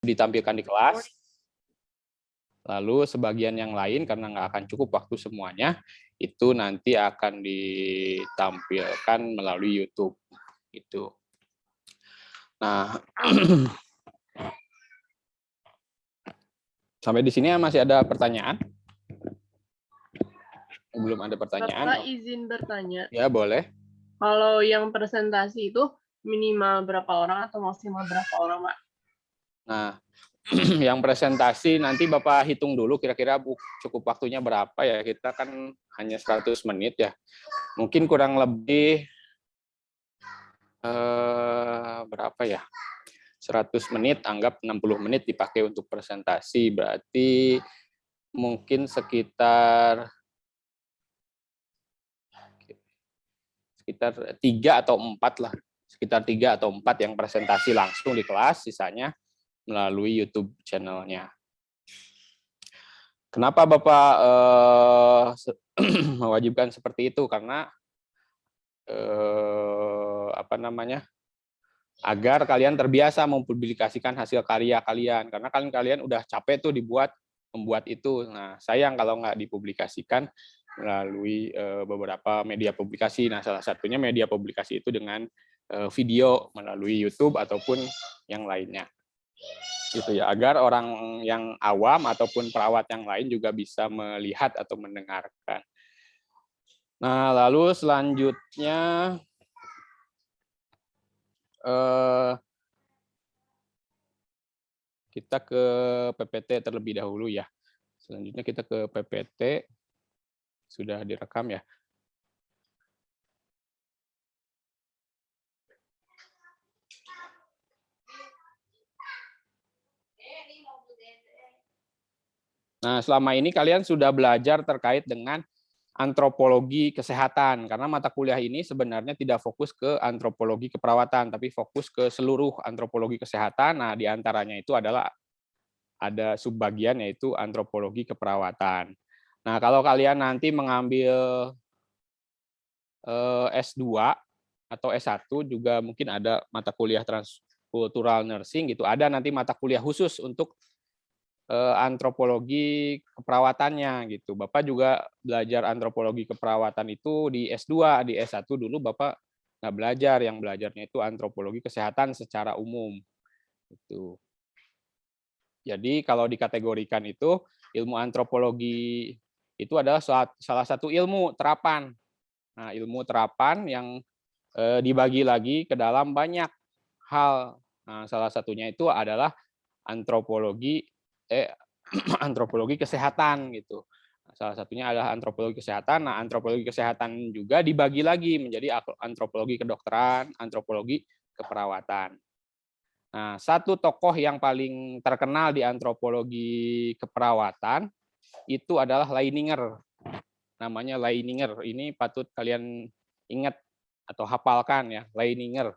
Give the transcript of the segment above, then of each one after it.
ditampilkan di kelas. Lalu sebagian yang lain karena nggak akan cukup waktu semuanya, itu nanti akan ditampilkan melalui YouTube. Gitu. Nah, sampai di sini masih ada pertanyaan? Belum ada pertanyaan? Bapak izin bertanya. Ya, boleh. Kalau yang presentasi itu minimal berapa orang atau maksimal berapa orang, Pak? Nah, yang presentasi nanti Bapak hitung dulu kira-kira cukup waktunya berapa ya. Kita kan hanya 100 menit ya. Mungkin kurang lebih berapa ya? 100 menit, anggap 60 menit dipakai untuk presentasi. Berarti mungkin sekitar 3 atau 4 lah. Sekitar 3 atau 4 yang presentasi langsung di kelas, sisanya melalui YouTube channel-nya. Kenapa Bapak mewajibkan seperti itu? Karena agar kalian terbiasa mempublikasikan hasil karya kalian. Karena kalian udah capek tuh membuat itu. Nah, sayang kalau nggak dipublikasikan melalui beberapa media publikasi. Nah, salah satunya media publikasi itu dengan video melalui YouTube ataupun yang lainnya. Gitu ya, agar orang yang awam ataupun perawat yang lain juga bisa melihat atau mendengarkan. Nah, lalu selanjutnya kita ke PPT terlebih dahulu ya. Selanjutnya kita ke PPT. Sudah direkam ya. Nah, selama ini kalian sudah belajar terkait dengan antropologi kesehatan, karena mata kuliah ini sebenarnya tidak fokus ke antropologi keperawatan, tapi fokus ke seluruh antropologi kesehatan. Nah, diantaranya itu adalah ada subbagian yaitu antropologi keperawatan. Nah, kalau kalian nanti mengambil S2 atau S1 juga mungkin ada mata kuliah transkultural nursing gitu, ada nanti mata kuliah khusus untuk antropologi keperawatannya gitu. Bapak juga belajar antropologi keperawatan itu di S2, di S1 dulu Bapak nggak belajar, yang belajarnya itu antropologi kesehatan secara umum. Gitu. Jadi kalau dikategorikan itu ilmu antropologi itu adalah salah satu ilmu terapan. Nah, ilmu terapan yang dibagi lagi ke dalam banyak hal. Nah, salah satunya itu adalah antropologi antropologi kesehatan gitu. Salah satunya adalah antropologi kesehatan. Nah, antropologi kesehatan juga dibagi lagi menjadi antropologi kedokteran, antropologi keperawatan. Nah, satu tokoh yang paling terkenal di antropologi keperawatan itu adalah Leininger. Namanya Leininger. Ini patut kalian ingat atau hafalkan ya, Leininger.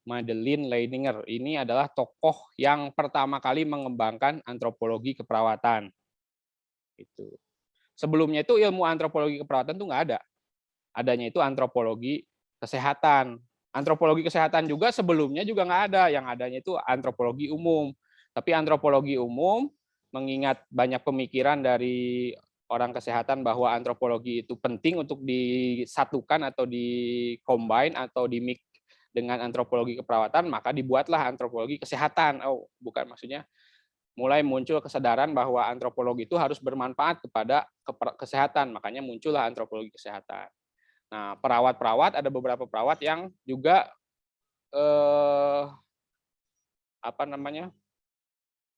Madeleine Leininger ini adalah tokoh yang pertama kali mengembangkan antropologi keperawatan. Itu. Sebelumnya itu ilmu antropologi keperawatan itu nggak ada. Adanya itu antropologi kesehatan. Antropologi kesehatan juga sebelumnya juga nggak ada. Yang adanya itu antropologi umum. Tapi antropologi umum mengingat banyak pemikiran dari orang kesehatan bahwa antropologi itu penting untuk disatukan atau di-combine atau di-mix dengan antropologi keperawatan, maka dibuatlah antropologi kesehatan. Oh, bukan, maksudnya mulai muncul kesadaran bahwa antropologi itu harus bermanfaat kepada kesehatan, makanya muncullah antropologi kesehatan. Nah, perawat-perawat, ada beberapa perawat yang juga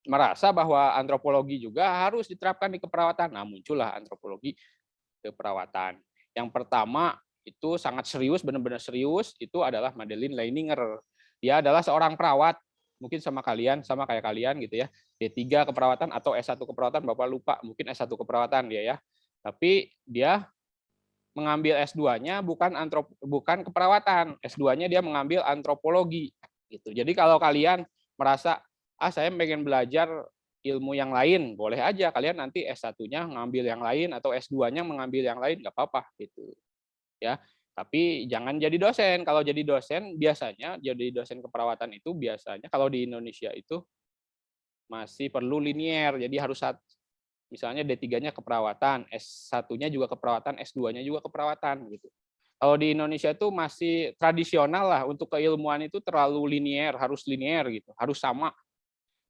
merasa bahwa antropologi juga harus diterapkan di keperawatan. Nah, muncullah antropologi keperawatan. Yang pertama itu sangat serius, benar-benar serius, itu adalah Madeleine Leininger. Dia adalah seorang perawat, mungkin sama kayak kalian gitu ya. D3 keperawatan atau S1 keperawatan, Bapak lupa, mungkin S1 keperawatan dia ya. Tapi dia mengambil S2-nya bukan keperawatan. S2-nya dia mengambil antropologi gitu. Jadi kalau kalian merasa saya pengen belajar ilmu yang lain, boleh aja kalian nanti S1-nya ngambil yang lain atau S2-nya mengambil yang lain, nggak apa-apa gitu. Ya. Tapi jangan jadi dosen. Kalau jadi dosen biasanya jadi dosen keperawatan itu biasanya kalau di Indonesia itu masih perlu linier. Jadi harus misalnya D3-nya keperawatan, S1-nya juga keperawatan, S2-nya juga keperawatan gitu. Kalau di Indonesia itu masih tradisional lah, untuk keilmuan itu terlalu linier, harus linier gitu, harus sama.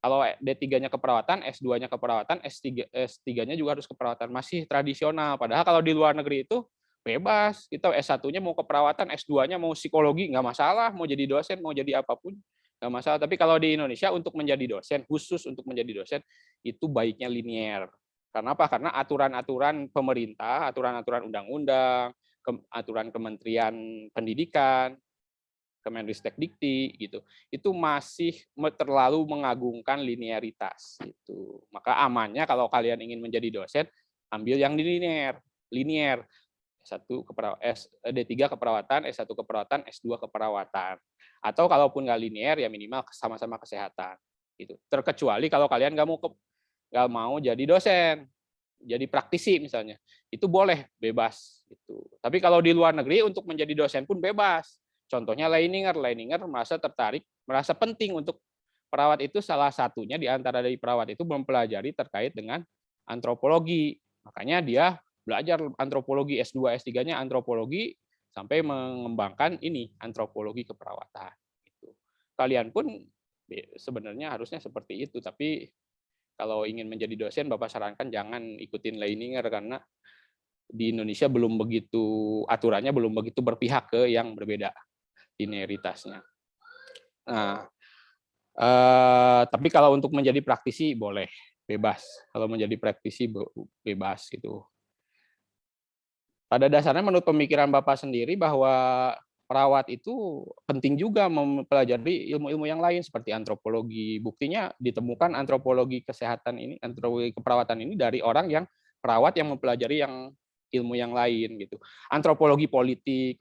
Kalau D3-nya keperawatan, S2-nya keperawatan, S3-nya juga harus keperawatan, masih tradisional. Padahal kalau di luar negeri itu bebas, kita S1-nya mau keperawatan, S2-nya mau psikologi, nggak masalah, mau jadi dosen, mau jadi apapun, nggak masalah. Tapi kalau di Indonesia untuk menjadi dosen, khusus untuk menjadi dosen, itu baiknya linier. Karena apa? Karena aturan-aturan pemerintah, aturan-aturan undang-undang, aturan Kementerian Pendidikan, Kemendikbud gitu, itu masih terlalu mengagungkan linearitas gitu. Maka amannya kalau kalian ingin menjadi dosen, ambil yang linier. D3 keperawatan, S1 keperawatan, S2 keperawatan. Atau kalaupun nggak linier, ya minimal sama-sama kesehatan. Gitu. Terkecuali kalau kalian nggak mau jadi dosen, jadi praktisi misalnya, itu boleh, bebas. Gitu. Tapi kalau di luar negeri untuk menjadi dosen pun bebas. Contohnya Leininger merasa tertarik, merasa penting untuk perawat itu, salah satunya di antara dari perawat itu mempelajari terkait dengan antropologi. Makanya dia belajar antropologi S2, S3-nya antropologi sampai mengembangkan ini antropologi keperawatan. Gitu. Kalian pun sebenarnya harusnya seperti itu, tapi kalau ingin menjadi dosen, Bapak sarankan jangan ikutin Leininger karena di Indonesia belum begitu, aturannya belum begitu berpihak ke yang berbeda linearitasnya. Nah, tapi kalau untuk menjadi praktisi boleh, bebas. Kalau menjadi praktisi bebas gitu. Pada dasarnya menurut pemikiran Bapak sendiri bahwa perawat itu penting juga mempelajari ilmu-ilmu yang lain seperti antropologi. Buktinya ditemukan antropologi kesehatan ini, antropologi keperawatan ini dari orang yang perawat yang mempelajari yang ilmu yang lain gitu. Antropologi politik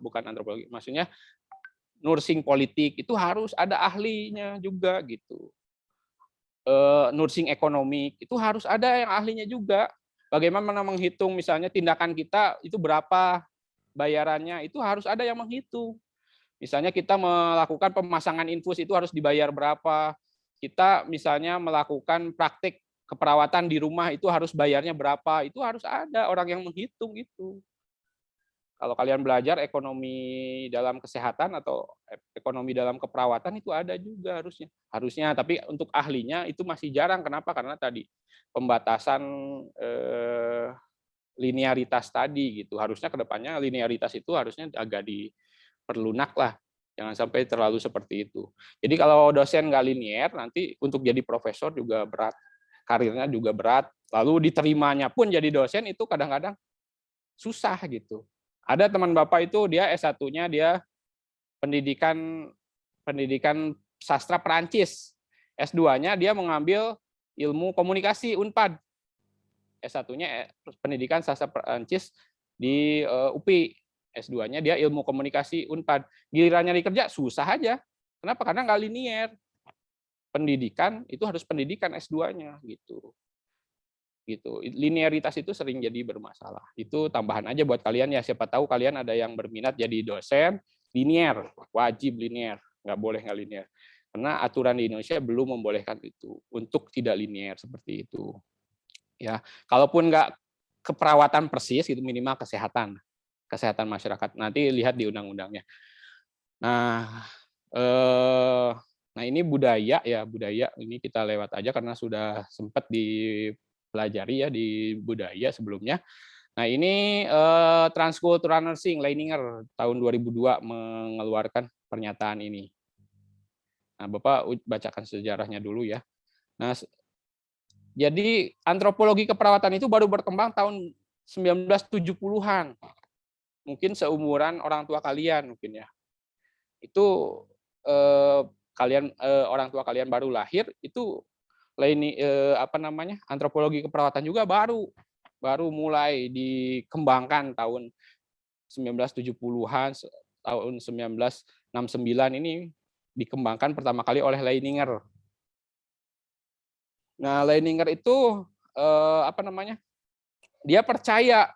bukan antropologi, maksudnya nursing politik itu harus ada ahlinya juga gitu. Nursing ekonomi itu harus ada yang ahlinya juga. Bagaimana menghitung misalnya tindakan kita itu berapa bayarannya, itu harus ada yang menghitung. Misalnya kita melakukan pemasangan infus itu harus dibayar berapa. Kita misalnya melakukan praktik keperawatan di rumah itu harus bayarnya berapa. Itu harus ada orang yang menghitung itu. Kalau kalian belajar ekonomi dalam kesehatan atau ekonomi dalam keperawatan itu ada juga harusnya. Harusnya, tapi untuk ahlinya itu masih jarang. Kenapa? Karena tadi pembatasan linearitas tadi gitu. Harusnya kedepannya linearitas itu harusnya agak diperlunak lah. Jangan sampai terlalu seperti itu. Jadi kalau dosen nggak linear, nanti untuk jadi profesor juga berat. Karirnya juga berat. Lalu diterimanya pun jadi dosen itu kadang-kadang susah gitu. Ada teman Bapak itu dia S1-nya dia pendidikan sastra Perancis. S2-nya dia mengambil ilmu komunikasi Unpad. S1-nya pendidikan sastra Perancis di UPI. S2-nya dia ilmu komunikasi Unpad. Gilirannya dikerja susah aja. Kenapa? Karena nggak linier. Pendidikan itu harus pendidikan S2-nya gitu. Gitu. Linearitas itu sering jadi bermasalah. Itu tambahan aja buat kalian ya. Siapa tahu kalian ada yang berminat jadi dosen linier, wajib linier, nggak boleh nggak linier. Karena aturan di Indonesia belum membolehkan itu untuk tidak linier seperti itu. Ya, kalaupun nggak keperawatan persis, itu minimal kesehatan masyarakat. Nanti lihat di undang-undangnya. Nah, ini budaya ini kita lewat aja karena sudah sempat dipelajari ya di budaya sebelumnya. Nah ini Transcultural Nursing Leininger tahun 2002 mengeluarkan pernyataan ini. Nah Bapak bacakan sejarahnya dulu ya. Nah jadi antropologi keperawatan itu baru berkembang tahun 1970-an. Mungkin seumuran orang tua kalian mungkin ya. Itu orang tua kalian baru lahir itu antropologi keperawatan juga baru mulai dikembangkan tahun 1970-an, tahun 1969 ini dikembangkan pertama kali oleh Leininger. Nah, Leininger itu dia percaya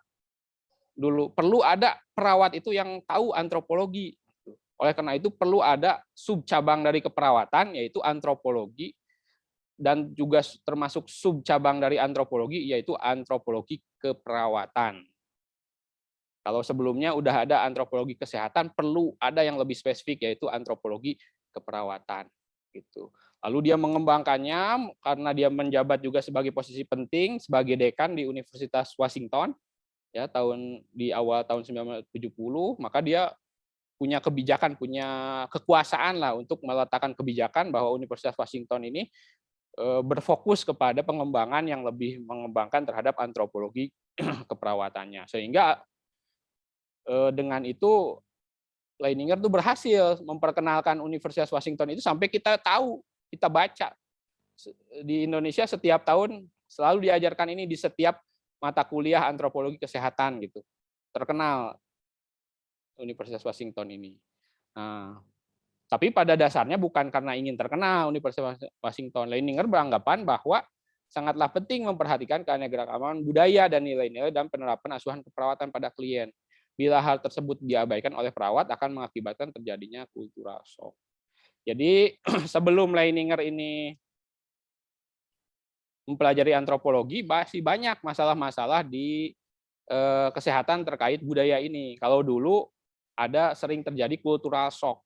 dulu perlu ada perawat itu yang tahu antropologi. Oleh karena itu perlu ada subcabang dari keperawatan yaitu antropologi dan juga termasuk subcabang dari antropologi, yaitu antropologi keperawatan. Kalau sebelumnya udah ada antropologi kesehatan, perlu ada yang lebih spesifik, yaitu antropologi keperawatan. Gitu. Lalu dia mengembangkannya karena dia menjabat juga sebagai posisi penting sebagai dekan di Universitas Washington, ya di awal tahun 1970, maka dia punya kebijakan, punya kekuasaan lah untuk meletakkan kebijakan bahwa Universitas Washington ini berfokus kepada pengembangan yang lebih mengembangkan terhadap antropologi keperawatannya. Sehingga dengan itu Leininger tuh berhasil memperkenalkan Universitas Washington itu sampai kita tahu, kita baca. Di Indonesia setiap tahun selalu diajarkan ini di setiap mata kuliah antropologi kesehatan gitu. Terkenal Universitas Washington ini. Nah, tapi pada dasarnya bukan karena ingin terkenal Universitas Washington. Leininger beranggapan bahwa sangatlah penting memperhatikan keanekaragaman budaya dan nilai-nilai dan penerapan asuhan keperawatan pada klien. Bila hal tersebut diabaikan oleh perawat akan mengakibatkan terjadinya cultural shock. Jadi sebelum Leininger ini mempelajari antropologi, masih banyak masalah-masalah di kesehatan terkait budaya ini. Kalau dulu ada sering terjadi cultural shock.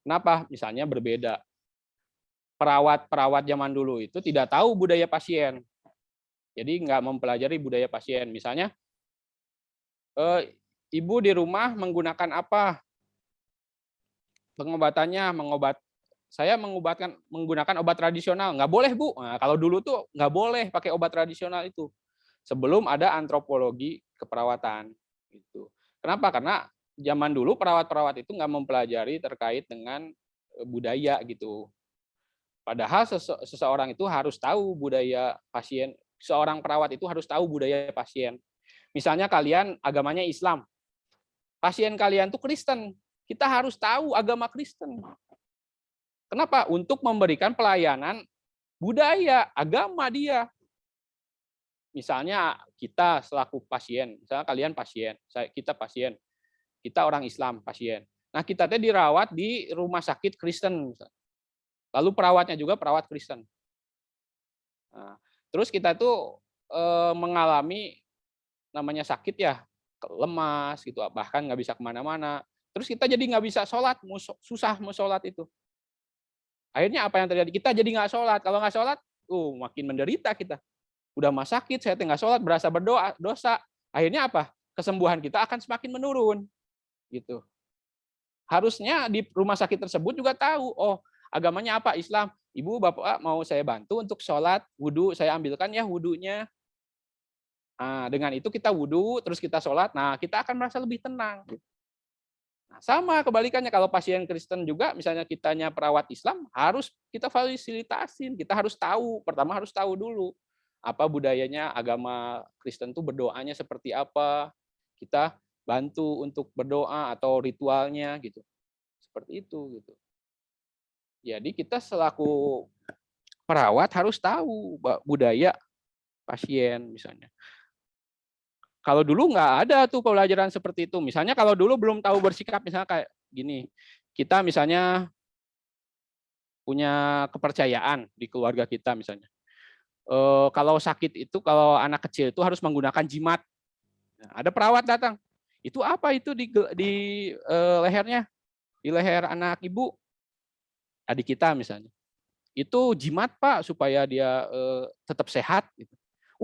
Kenapa? Misalnya berbeda. Perawat-perawat zaman dulu itu tidak tahu budaya pasien. Jadi nggak mempelajari budaya pasien. Misalnya, ibu di rumah menggunakan apa? Pengobatannya saya menggunakan obat tradisional. Nggak boleh, Bu. Nah, kalau dulu tuh nggak boleh pakai obat tradisional itu. Sebelum ada antropologi keperawatan. Gitu. Kenapa? Karena zaman dulu perawat-perawat itu nggak mempelajari terkait dengan budaya gitu. Padahal seseorang itu harus tahu budaya pasien. Seorang perawat itu harus tahu budaya pasien. Misalnya kalian agamanya Islam. Pasien kalian tuh Kristen. Kita harus tahu agama Kristen. Kenapa? Untuk memberikan pelayanan budaya, agama dia. Misalnya kita selaku pasien, misalnya kalian pasien, kita pasien, kita orang Islam pasien. Nah kita teh dirawat di rumah sakit Kristen, lalu perawatnya juga perawat Kristen. Nah, terus kita tuh mengalami namanya sakit ya, lemas gitu, bahkan nggak bisa kemana-mana. Terus kita jadi nggak bisa sholat, susah mau sholat itu. Akhirnya apa yang terjadi? Kita jadi nggak sholat. Kalau nggak sholat, makin menderita kita. Udah mah sakit, saya nggak sholat, berasa berdoa, dosa. Akhirnya apa? Kesembuhan kita akan semakin menurun. Gitu. Harusnya di rumah sakit tersebut juga tahu, agamanya apa? Islam. Ibu, Bapak mau saya bantu untuk sholat, wudhu, saya ambilkan ya wudhunya. Nah, dengan itu kita wudhu, terus kita sholat, nah kita akan merasa lebih tenang. Nah, sama kebalikannya kalau pasien Kristen juga, misalnya kitanya perawat Islam, harus kita fasilitasin, kita harus tahu, pertama harus tahu dulu apa budayanya, agama Kristen itu berdoanya seperti apa, kita bantu untuk berdoa atau ritualnya gitu, seperti itu gitu. Jadi kita selaku perawat harus tahu budaya pasien misalnya. Kalau dulu nggak ada tuh pelajaran seperti itu. Misalnya kalau dulu belum tahu bersikap, misalnya kayak gini, kita misalnya punya kepercayaan di keluarga kita misalnya. Kalau sakit itu, kalau anak kecil itu harus menggunakan jimat. Nah, ada perawat datang. Itu apa itu di lehernya? Di leher anak ibu, adik kita misalnya. Itu jimat Pak supaya dia tetap sehat. Gitu.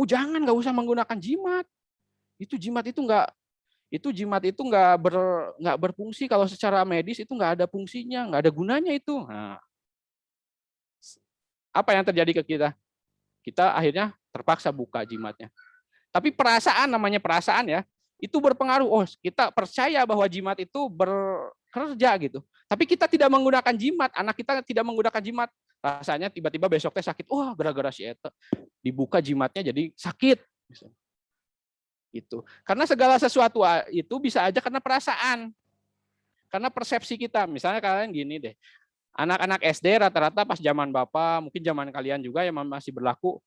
Jangan, nggak usah menggunakan jimat. Jimat itu nggak berfungsi kalau secara medis, itu nggak ada fungsinya, nggak ada gunanya itu. Nah, apa yang terjadi ke kita? Kita akhirnya terpaksa buka jimatnya. Tapi namanya perasaan ya, itu berpengaruh. Kita percaya bahwa jimat itu bekerja gitu. Tapi kita tidak menggunakan jimat, anak kita tidak menggunakan jimat. Rasanya tiba-tiba besoknya sakit. Gara-gara si eta dibuka jimatnya jadi sakit. Gitu. Karena segala sesuatu itu bisa aja karena perasaan. Karena persepsi kita. Misalnya kalian gini deh. Anak-anak SD rata-rata pas zaman Bapak, mungkin zaman kalian juga yang masih berlaku,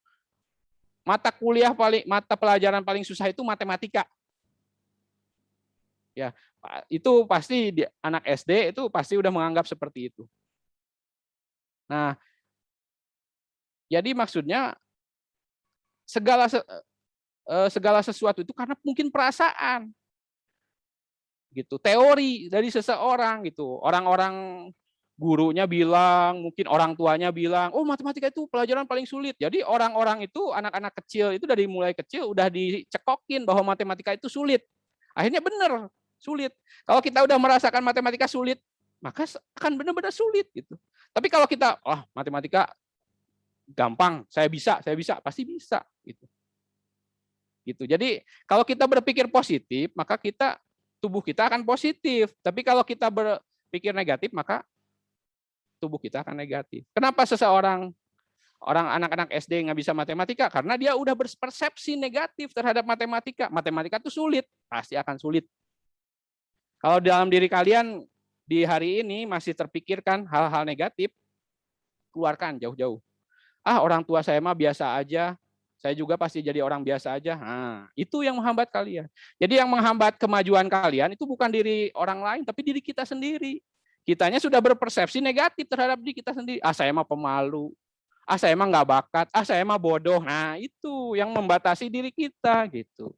mata pelajaran paling susah itu matematika. Ya, itu pasti anak SD itu pasti udah menganggap seperti itu. Nah, Jadi maksudnya segala sesuatu itu karena mungkin perasaan gitu, teori dari seseorang gitu. Orang-orang gurunya bilang, mungkin orang tuanya bilang, "Oh, matematika itu pelajaran paling sulit." Jadi orang-orang itu, anak-anak kecil itu dari mulai kecil udah dicekokin bahwa matematika itu sulit. Akhirnya benar, sulit. Kalau kita udah merasakan matematika sulit, maka akan benar-benar sulit gitu. Tapi kalau kita, "Oh, matematika gampang, saya bisa," pasti bisa gitu. Gitu. Jadi kalau kita berpikir positif, maka tubuh kita akan positif. Tapi kalau kita berpikir negatif, maka tubuh kita akan negatif. Kenapa orang anak-anak SD nggak bisa matematika? Karena dia udah berpersepsi negatif terhadap matematika. Matematika itu sulit, pasti akan sulit. Kalau dalam diri kalian di hari ini masih terpikirkan hal-hal negatif, keluarkan jauh-jauh. Ah, orang tua saya mah biasa aja, saya juga pasti jadi orang biasa aja. Nah, itu yang menghambat kalian. Jadi yang menghambat kemajuan kalian itu bukan diri orang lain, tapi diri kita sendiri. Kitanya sudah berpersepsi negatif terhadap diri kita sendiri. Ah, saya mah pemalu. Ah, saya mah nggak bakat. Ah, saya mah bodoh. Nah, itu yang membatasi diri kita gitu.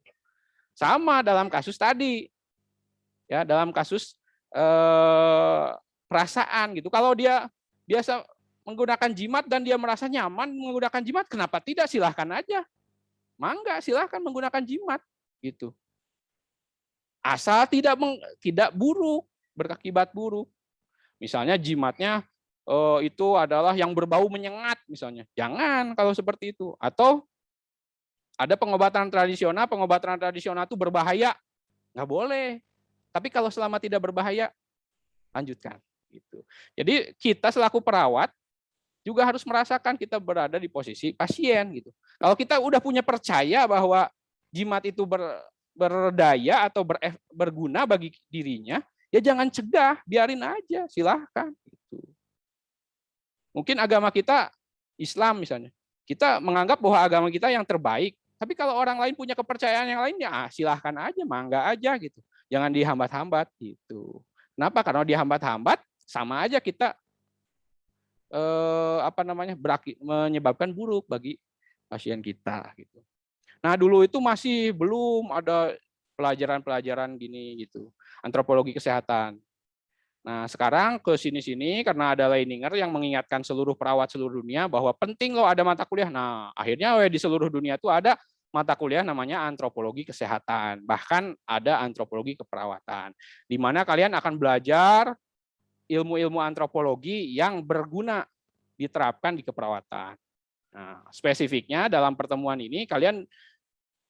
Sama dalam kasus tadi. Ya, dalam kasus perasaan gitu. Kalau dia biasa menggunakan jimat dan dia merasa nyaman menggunakan jimat, kenapa tidak? Silahkan aja. Mangga, silahkan menggunakan jimat gitu. Asal tidak buruk, berakibat buruk. Misalnya jimatnya itu adalah yang berbau menyengat misalnya. Jangan kalau seperti itu. Atau ada pengobatan tradisional itu berbahaya. Nggak boleh. Tapi kalau selama tidak berbahaya, lanjutkan. Gitu. Jadi kita selaku perawat juga harus merasakan kita berada di posisi pasien. Gitu. Kalau kita udah punya percaya bahwa jimat itu berdaya atau berguna bagi dirinya, ya jangan cegah, biarin aja, silahkan. Gitu. Mungkin agama kita Islam misalnya, kita menganggap bahwa agama kita yang terbaik, tapi kalau orang lain punya kepercayaan yang lain, ya silahkan aja, mangga aja gitu. Jangan dihambat-hambat gitu. Kenapa? Karena dihambat-hambat, sama aja kita menyebabkan buruk bagi pasien kita gitu. Nah, dulu itu masih belum ada pelajaran-pelajaran gini gitu, antropologi kesehatan. Nah, sekarang ke sini-sini karena ada Leininger yang mengingatkan seluruh perawat seluruh dunia bahwa penting loh ada mata kuliah. Nah, akhirnya di seluruh dunia itu ada mata kuliah namanya antropologi kesehatan. Bahkan ada antropologi keperawatan. Di mana kalian akan belajar ilmu-ilmu antropologi yang berguna diterapkan di keperawatan. Nah, spesifiknya dalam pertemuan ini kalian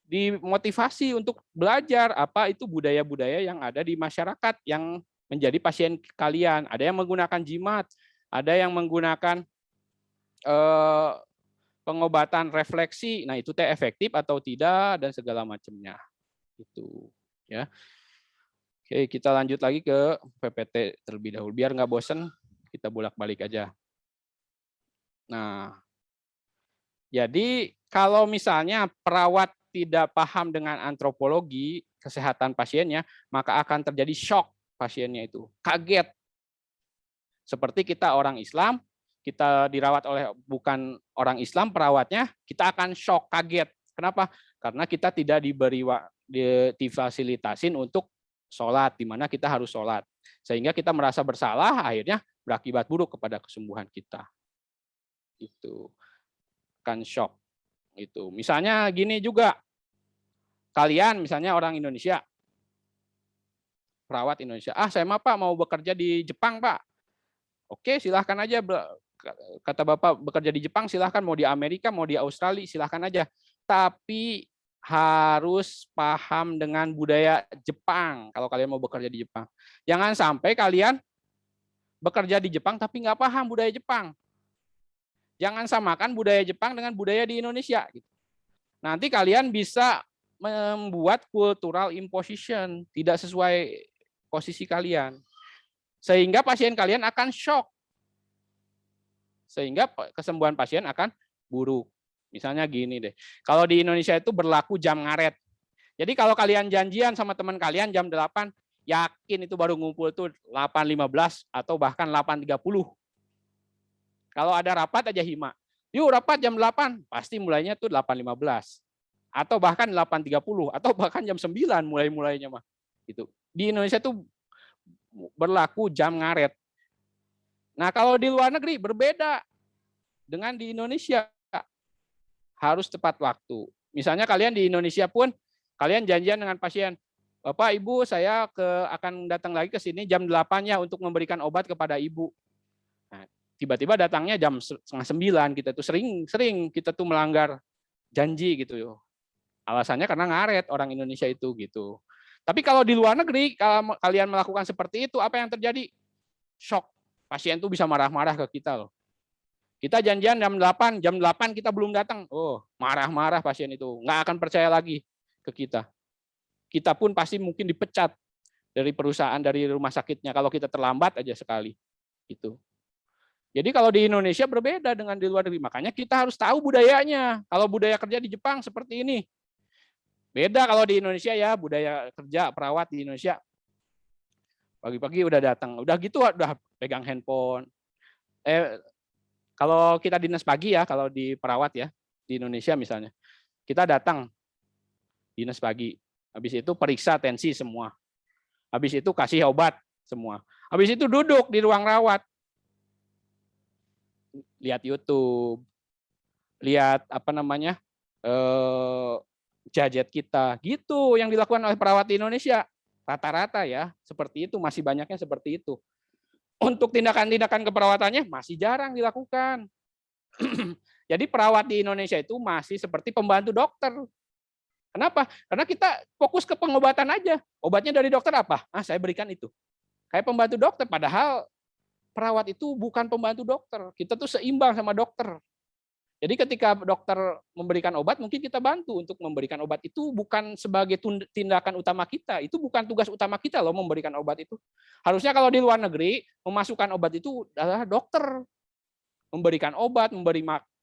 dimotivasi untuk belajar apa itu budaya-budaya yang ada di masyarakat yang menjadi pasien kalian. Ada yang menggunakan jimat, ada yang menggunakan pengobatan refleksi. Nah, itu teh efektif atau tidak dan segala macamnya. Itu ya. Oke, kita lanjut lagi ke PPT terlebih dahulu biar nggak bosen, kita bolak-balik aja. Nah, jadi kalau misalnya perawat tidak paham dengan antropologi kesehatan pasiennya, maka akan terjadi shock pasiennya itu, kaget. Seperti kita orang Islam, kita dirawat oleh bukan orang Islam perawatnya, kita akan shock, kaget. Kenapa? Karena kita tidak difasilitasin untuk sholat, di mana kita harus sholat. Sehingga kita merasa bersalah, akhirnya berakibat buruk kepada kesembuhan kita. Itu kan shock. Itu. Misalnya gini juga, kalian misalnya orang Indonesia, perawat Indonesia, saya mah Pak mau bekerja di Jepang Pak. Oke, silahkan aja, kata Bapak bekerja di Jepang silahkan, mau di Amerika, mau di Australia silahkan aja. Tapi harus paham dengan budaya Jepang kalau kalian mau bekerja di Jepang. Jangan sampai kalian bekerja di Jepang tapi nggak paham budaya Jepang. Jangan samakan budaya Jepang dengan budaya di Indonesia. Nanti kalian bisa membuat cultural imposition, tidak sesuai posisi kalian. Sehingga pasien kalian akan shock. Sehingga kesembuhan pasien akan buruk. Misalnya gini deh, kalau di Indonesia itu berlaku jam ngaret. Jadi kalau kalian janjian sama teman kalian jam 8, yakin itu baru ngumpul tuh 8.15 atau bahkan 8.30. Kalau ada rapat aja hima. Yuk rapat jam 8, pasti mulainya tuh 8.15. Atau bahkan 8.30, atau bahkan jam 9 mulainya mah. Gitu. Di Indonesia tuh berlaku jam ngaret. Nah, kalau di luar negeri berbeda dengan di Indonesia. Harus tepat waktu. Misalnya kalian di Indonesia pun, kalian janjian dengan pasien, Bapak, Ibu, saya akan datang lagi ke sini jam 8 ya untuk memberikan obat kepada Ibu. Nah, tiba-tiba datangnya jam 8:30, kita tuh sering kita tuh melanggar janji gitu. Alasannya karena ngaret orang Indonesia itu gitu. Tapi kalau di luar negeri, kalau kalian melakukan seperti itu, apa yang terjadi? Shock. Pasien tuh bisa marah-marah ke kita loh. Kita janjian jam 8 kita belum datang. Oh, marah-marah pasien itu. Nggak akan percaya lagi ke kita. Kita pun pasti mungkin dipecat dari perusahaan, dari rumah sakitnya kalau kita terlambat aja sekali. Gitu. Jadi kalau di Indonesia berbeda dengan di luar negeri. Makanya kita harus tahu budayanya. Kalau budaya kerja di Jepang seperti ini. Beda kalau di Indonesia ya, budaya kerja perawat di Indonesia. Pagi-pagi udah datang. Udah gitu udah pegang handphone. Kalau kita dinas pagi ya, kalau di perawat ya, di Indonesia misalnya, kita datang dinas pagi, habis itu periksa tensi semua, habis itu kasih obat semua, habis itu duduk di ruang rawat, lihat YouTube, lihat gadget kita, gitu yang dilakukan oleh perawat di Indonesia, rata-rata ya, seperti itu, masih banyaknya seperti itu. Untuk tindakan-tindakan keperawatannya masih jarang dilakukan. Jadi perawat di Indonesia itu masih seperti pembantu dokter. Kenapa? Karena kita fokus ke pengobatan aja. Obatnya dari dokter apa? Saya berikan itu. Kayak pembantu dokter, padahal perawat itu bukan pembantu dokter. Kita tuh seimbang sama dokter. Jadi ketika dokter memberikan obat, mungkin kita bantu untuk memberikan obat. Itu bukan sebagai tindakan utama kita. Itu bukan tugas utama kita loh memberikan obat itu. Harusnya kalau di luar negeri, memasukkan obat itu adalah dokter. Memberikan obat,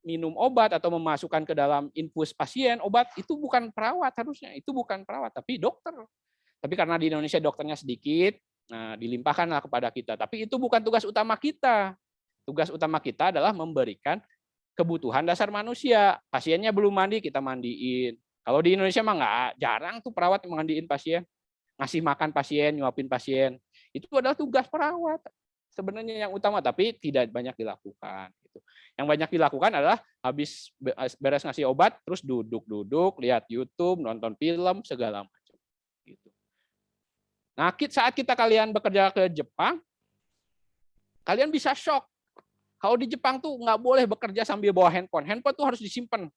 minum obat, atau memasukkan ke dalam infus pasien obat, itu bukan perawat harusnya. Itu bukan perawat, tapi dokter. Tapi karena di Indonesia dokternya sedikit, nah dilimpahkanlah kepada kita. Tapi itu bukan tugas utama kita. Tugas utama kita adalah memberikan kebutuhan dasar manusia. Pasiennya belum mandi, kita mandiin. Kalau di Indonesia mah nggak, jarang tuh perawat yang mandiin pasien. Ngasih makan pasien, nyuapin pasien. Itu adalah tugas perawat. Sebenarnya yang utama, tapi tidak banyak dilakukan. Gitu. Yang banyak dilakukan adalah habis beres ngasih obat, terus duduk-duduk, lihat YouTube, nonton film, segala macam. Gitu. Nah, saat kalian bekerja ke Jepang, kalian bisa shock. Kalau di Jepang tuh nggak boleh bekerja sambil bawa handphone. Handphone tuh harus disimpan.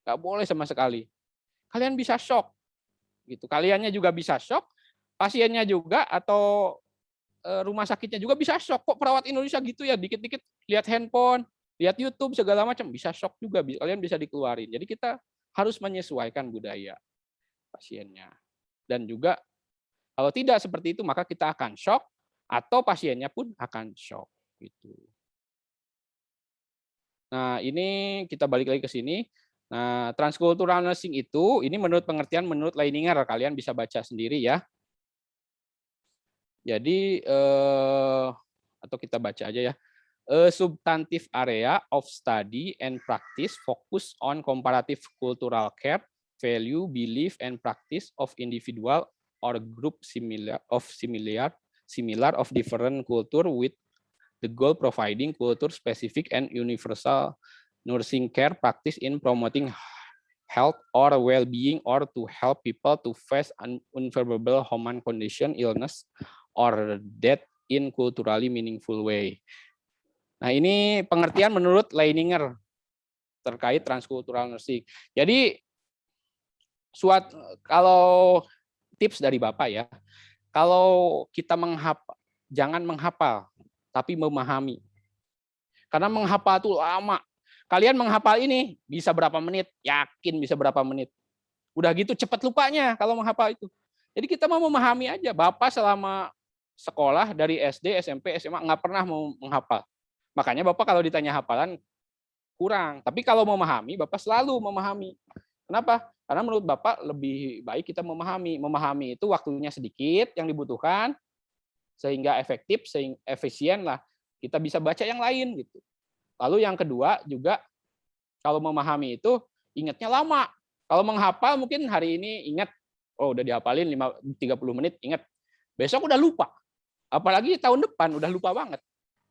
Nggak boleh sama sekali. Kalian bisa shock. Gitu. Kaliannya juga bisa shock. Pasiennya juga atau rumah sakitnya juga bisa shock. Kok perawat Indonesia gitu ya? Dikit-dikit lihat handphone, lihat YouTube, segala macam. Bisa shock juga. Kalian bisa dikeluarin. Jadi kita harus menyesuaikan budaya pasiennya. Dan juga kalau tidak seperti itu, maka kita akan shock atau pasiennya pun akan shock. Gitu. Nah, ini kita balik lagi ke sini. Nah, transcultural nursing itu, ini menurut pengertian menurut Leininger, kalian bisa baca sendiri ya. Jadi, atau kita baca aja ya. A substantive area of study and practice focus on comparative cultural care, value, belief, and practice of individual or group similar of different culture with the goal providing culture-specific and universal nursing care practice in promoting health or well-being or to help people to face an unfavorable human condition, illness, or death in culturally meaningful way. Nah, ini pengertian menurut Leininger terkait transcultural nursing. Jadi, kalau tips dari Bapak ya, kalau kita jangan menghafal, tapi memahami. Karena menghafal itu lama. Kalian menghafal ini bisa berapa menit? Yakin bisa berapa menit. Udah gitu cepat lupanya kalau menghafal itu. Jadi kita mau memahami aja. Bapak selama sekolah dari SD, SMP, SMA nggak pernah mau menghafal. Makanya Bapak kalau ditanya hafalan kurang. Tapi kalau memahami, Bapak selalu memahami. Kenapa? Karena menurut Bapak lebih baik kita memahami. Memahami itu waktunya sedikit yang dibutuhkan, sehingga efektif, sehingga efisien lah kita bisa baca yang lain gitu. Lalu yang kedua juga Kalau memahami itu ingatnya lama. Kalau menghafal mungkin hari ini ingat, oh udah dihafalin 30 menit ingat. Besok udah lupa. Apalagi tahun depan udah lupa banget.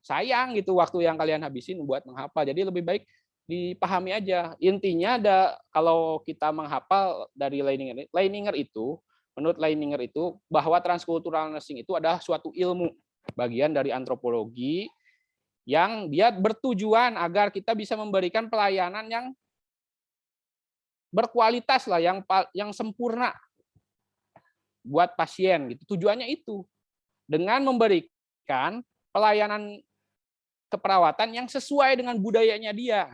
Sayang gitu waktu yang kalian habisin buat menghafal. Jadi lebih baik dipahami aja. Intinya kalau kita menghafal dari Leininger itu, menurut Leininger itu bahwa transcultural nursing itu adalah suatu ilmu bagian dari antropologi yang dia bertujuan agar kita bisa memberikan pelayanan yang berkualitas lah, yang sempurna buat pasien gitu. Tujuannya itu dengan memberikan pelayanan keperawatan yang sesuai dengan budayanya dia.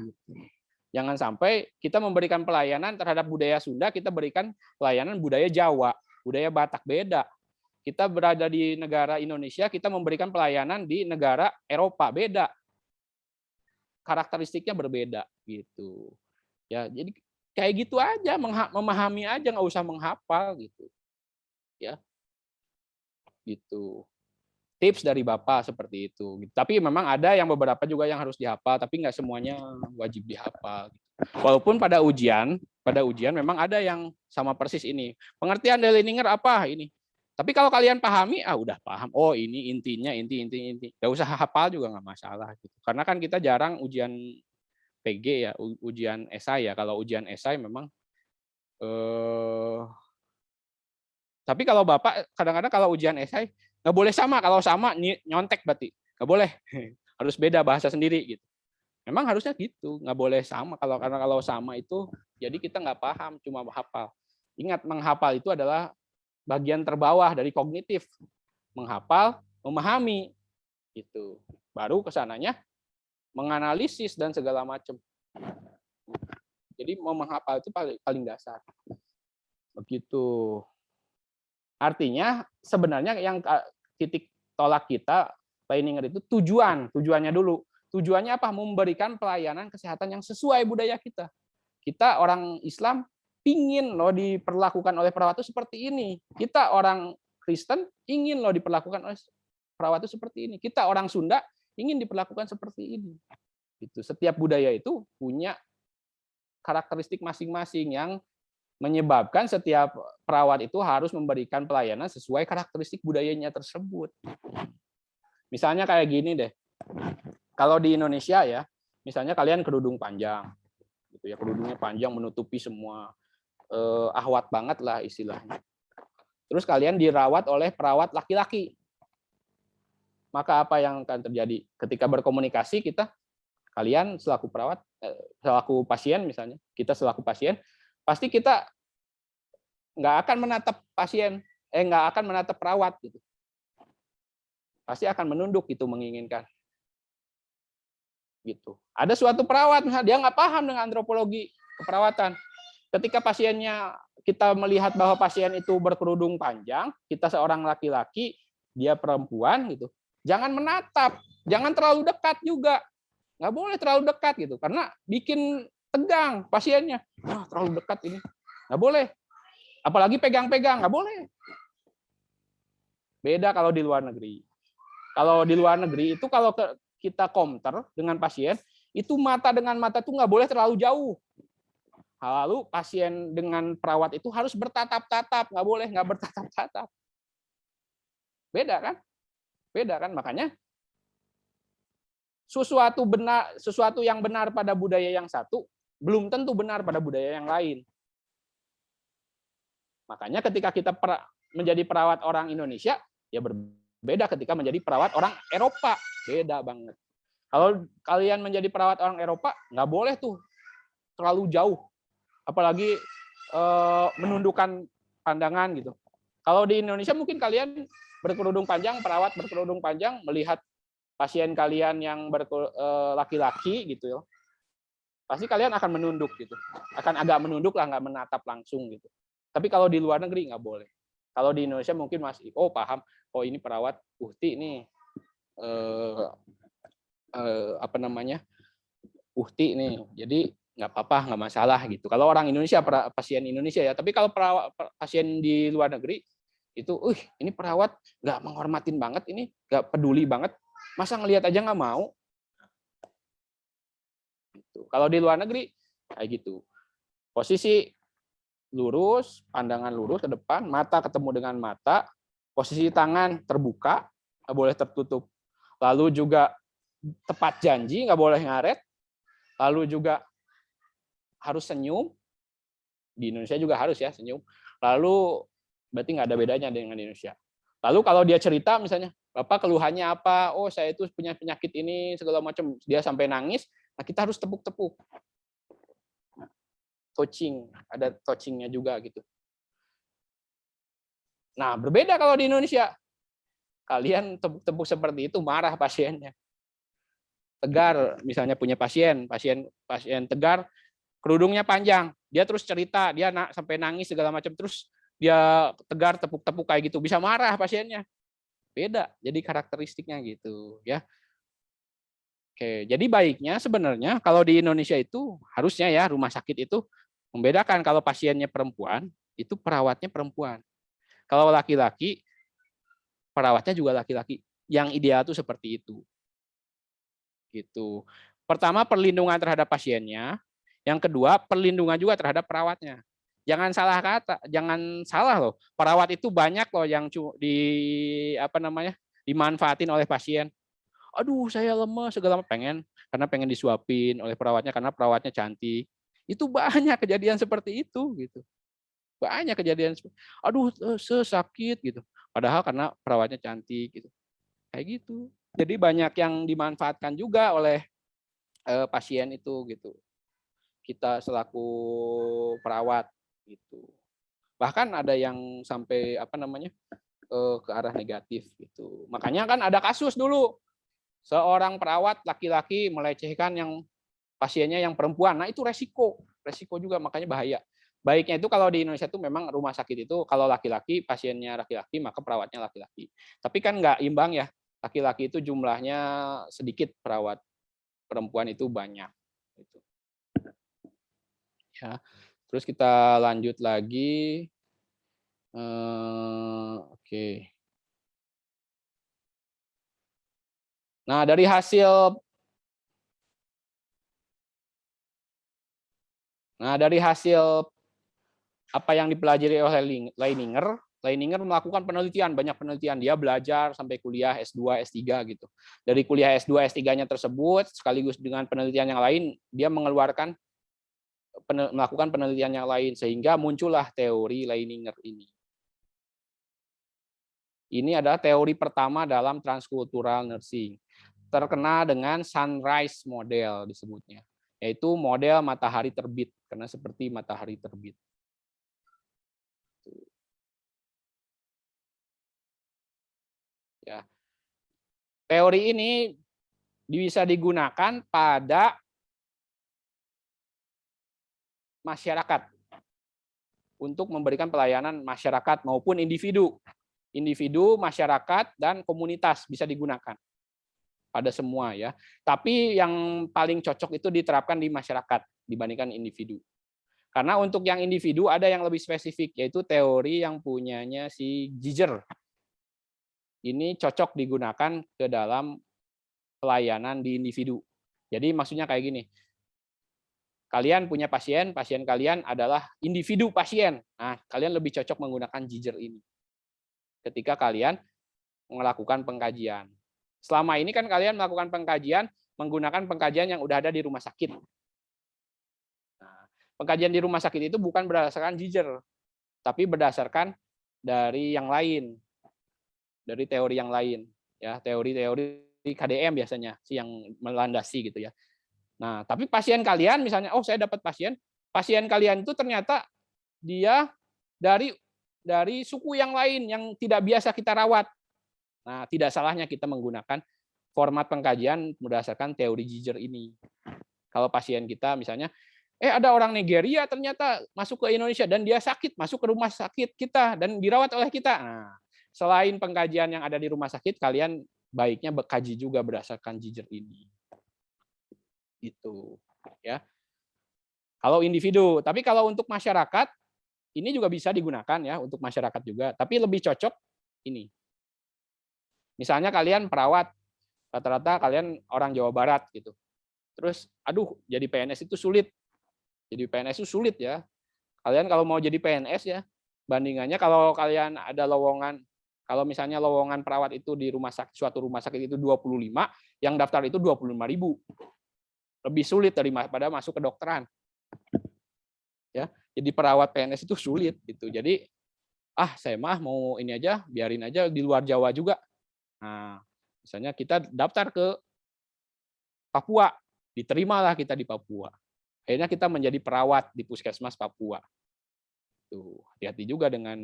Jangan sampai kita memberikan pelayanan terhadap budaya Sunda, kita berikan pelayanan budaya Jawa, budaya Batak, beda. Kita berada di negara Indonesia, kita memberikan pelayanan di negara Eropa, beda. Karakteristiknya berbeda gitu. Ya, jadi kayak gitu aja, memahami aja, nggak usah menghafal gitu. Ya. Gitu. Tips dari Bapak seperti itu. Tapi memang ada yang beberapa juga yang harus dihafal, tapi nggak semuanya wajib dihafal. Walaupun pada ujian memang ada yang sama persis ini. Pengertian dari Leininger apa ini? Tapi kalau kalian pahami, udah paham. Oh ini intinya, inti. Nggak usah hafal juga nggak masalah. Gitu. Karena kan kita jarang ujian PG ya, ujian esai ya. Kalau ujian esai memang. Tapi kalau Bapak kadang-kadang kalau ujian esai nggak boleh sama. Kalau sama nyontek berarti nggak boleh. Harus beda bahasa sendiri gitu. Memang harusnya gitu, nggak boleh sama. Karena kalau sama itu jadi kita nggak paham, cuma hafal. Ingat, menghafal itu adalah bagian terbawah dari kognitif. Menghafal, memahami. Itu. Baru kesananya menganalisis dan segala macam. Jadi menghafal itu paling dasar. Begitu. Artinya sebenarnya yang titik tolak kita, Leininger itu tujuannya dulu. Tujuannya apa? Memberikan pelayanan kesehatan yang sesuai budaya kita. Kita orang Islam ingin loh diperlakukan oleh perawat itu seperti ini. Kita orang Kristen ingin loh diperlakukan oleh perawat itu seperti ini. Kita orang Sunda ingin diperlakukan seperti ini. Itu setiap budaya itu punya karakteristik masing-masing yang menyebabkan setiap perawat itu harus memberikan pelayanan sesuai karakteristik budayanya tersebut. Misalnya kayak gini deh. Kalau di Indonesia ya, misalnya kalian kerudung panjang, gitu ya, kerudungnya panjang menutupi semua, ahwat banget lah istilahnya. Terus kalian dirawat oleh perawat laki-laki. Maka apa yang akan terjadi? Ketika berkomunikasi kalian selaku perawat, selaku pasien misalnya, kita selaku pasien, pasti kita nggak akan menatap pasien, nggak akan menatap perawat gitu. Pasti akan menunduk gitu, menginginkan. Gitu. Ada suatu perawat, misalnya dia nggak paham dengan antropologi keperawatan. Ketika kita melihat bahwa pasien itu berkerudung panjang, kita seorang laki-laki, dia perempuan gitu, jangan menatap, jangan terlalu dekat juga, nggak boleh terlalu dekat gitu, karena bikin tegang pasiennya. Terlalu dekat ini, nggak boleh. Apalagi pegang-pegang, nggak boleh. Beda kalau di luar negeri. Kalau di luar negeri itu kalau kita counter dengan pasien, itu mata dengan mata itu nggak boleh terlalu jauh. Lalu pasien dengan perawat itu harus bertatap-tatap, nggak bertatap-tatap. Beda kan? Makanya sesuatu yang benar pada budaya yang satu belum tentu benar pada budaya yang lain. Makanya ketika kita menjadi perawat orang Indonesia, ya berbeda ketika menjadi perawat orang Eropa. Beda banget. Kalau kalian menjadi perawat orang Eropa, nggak boleh tuh terlalu jauh. Apalagi menundukkan pandangan gitu. Kalau di Indonesia mungkin kalian berkerudung panjang, perawat berkerudung panjang, melihat pasien kalian yang laki-laki gitu ya, pasti kalian akan menunduk gitu. Akan agak menunduk lah, nggak menatap langsung gitu. Tapi kalau di luar negeri nggak boleh. Kalau di Indonesia mungkin masih, paham, ini perawat uhti nih, uhti nih, jadi nggak apa-apa, nggak masalah gitu. Kalau orang Indonesia, pasien Indonesia ya. Tapi kalau pasien di luar negeri itu, ini perawat nggak menghormatin banget, ini nggak peduli banget, masa ngelihat aja nggak mau. Gitu. Kalau di luar negeri Kayak gitu. Posisi lurus, pandangan lurus ke depan, mata ketemu dengan mata, posisi tangan terbuka, nggak boleh tertutup. Lalu juga tepat janji, nggak boleh ngaret. Lalu juga harus senyum. Di Indonesia juga harus ya senyum. Lalu berarti nggak ada bedanya dengan Indonesia. Lalu kalau dia cerita misalnya, Bapak keluhannya apa? Oh, saya itu punya penyakit ini segala macam. Dia sampai nangis. Nah, kita harus tepuk-tepuk. Touching, ada touchingnya juga gitu. Nah, berbeda kalau di Indonesia. Kalian tepuk-tepuk seperti itu marah pasiennya. Tegar, misalnya punya pasien tegar, kerudungnya panjang, dia terus cerita, dia sampai nangis segala macam, terus dia tegar tepuk-tepuk kayak gitu, bisa marah pasiennya. Beda, jadi karakteristiknya gitu ya. Oke, jadi baiknya sebenarnya kalau di Indonesia itu harusnya ya rumah sakit itu membedakan kalau pasiennya perempuan, itu perawatnya perempuan. Kalau laki-laki, perawatnya juga laki-laki. Yang ideal tuh seperti itu. Gitu. Pertama, perlindungan terhadap pasiennya. Yang kedua, perlindungan juga terhadap perawatnya. Jangan salah kata, jangan salah loh. Perawat itu banyak loh yang dimanfaatin oleh pasien. Aduh, saya lemes segala pengen disuapin oleh perawatnya karena perawatnya cantik. Itu banyak kejadian seperti itu gitu. Banyak kejadian aduh sakit gitu. Padahal karena perawatnya cantik gitu. Kayak gitu. Jadi banyak yang dimanfaatkan juga oleh pasien itu gitu. Kita selaku perawat gitu. Bahkan ada yang sampai ke arah negatif gitu. Makanya kan ada kasus dulu seorang perawat laki-laki melecehkan yang pasiennya yang perempuan. Nah, itu resiko juga, makanya bahaya. Baiknya itu kalau di Indonesia itu memang rumah sakit itu kalau laki-laki pasiennya laki-laki maka perawatnya laki-laki. Tapi kan nggak imbang ya. Laki-laki itu jumlahnya sedikit, perawat perempuan itu banyak. Gitu. Ya. Terus kita lanjut lagi. Oke. Nah, dari hasil apa yang dipelajari oleh Leininger melakukan penelitian, banyak penelitian. Dia belajar sampai kuliah S2, S3 gitu. Dari kuliah S2, S3-nya tersebut, sekaligus dengan penelitian yang lain, dia melakukan penelitian yang lain, sehingga muncullah teori Leininger ini. Ini adalah teori pertama dalam transkultural nursing. Terkenal dengan sunrise model disebutnya, yaitu model matahari terbit, karena seperti matahari terbit. Ya. Teori ini bisa digunakan pada masyarakat untuk memberikan pelayanan masyarakat maupun individu. Individu, masyarakat, dan komunitas bisa digunakan pada semua ya. Tapi yang paling cocok itu diterapkan di masyarakat dibandingkan individu. Karena untuk yang individu ada yang lebih spesifik, yaitu teori yang punyanya si Giger. Ini cocok digunakan ke dalam pelayanan di individu. Jadi maksudnya kayak gini, kalian punya pasien kalian adalah individu pasien. Nah, kalian lebih cocok menggunakan Giger ini ketika kalian melakukan pengkajian. Selama ini kan kalian melakukan pengkajian menggunakan pengkajian yang udah ada di rumah sakit. Nah, pengkajian di rumah sakit itu bukan berdasarkan Giger, tapi berdasarkan dari yang lain, dari teori yang lain, ya teori-teori KDM biasanya sih yang melandasi gitu ya. Nah, tapi pasien kalian misalnya, oh saya dapat pasien kalian itu ternyata dia dari suku yang lain yang tidak biasa kita rawat. Nah, tidak salahnya kita menggunakan format pengkajian berdasarkan teori Giger ini. Kalau pasien kita misalnya, ada orang Nigeria ternyata masuk ke Indonesia dan dia sakit, masuk ke rumah sakit kita dan dirawat oleh kita. Nah, selain pengkajian yang ada di rumah sakit, kalian baiknya berkaji juga berdasarkan Giger ini. Itu, ya. Kalau individu, tapi kalau untuk masyarakat ini juga bisa digunakan ya untuk masyarakat juga, tapi lebih cocok ini. Misalnya kalian perawat, rata-rata kalian orang Jawa Barat gitu. Terus, aduh, jadi PNS itu sulit. Jadi PNS itu sulit ya. Kalian kalau mau jadi PNS ya, bandingannya kalau kalian ada lowongan, kalau misalnya lowongan perawat itu di suatu rumah sakit itu 25, yang daftar itu 25.000. Lebih sulit daripada masuk ke dokteran. Ya, jadi perawat PNS itu sulit gitu. Jadi saya mah mau ini aja, biarin aja di luar Jawa juga. Nah, misalnya kita daftar ke Papua, diterimalah kita di Papua. Akhirnya kita menjadi perawat di Puskesmas Papua. Tuh, hati-hati juga dengan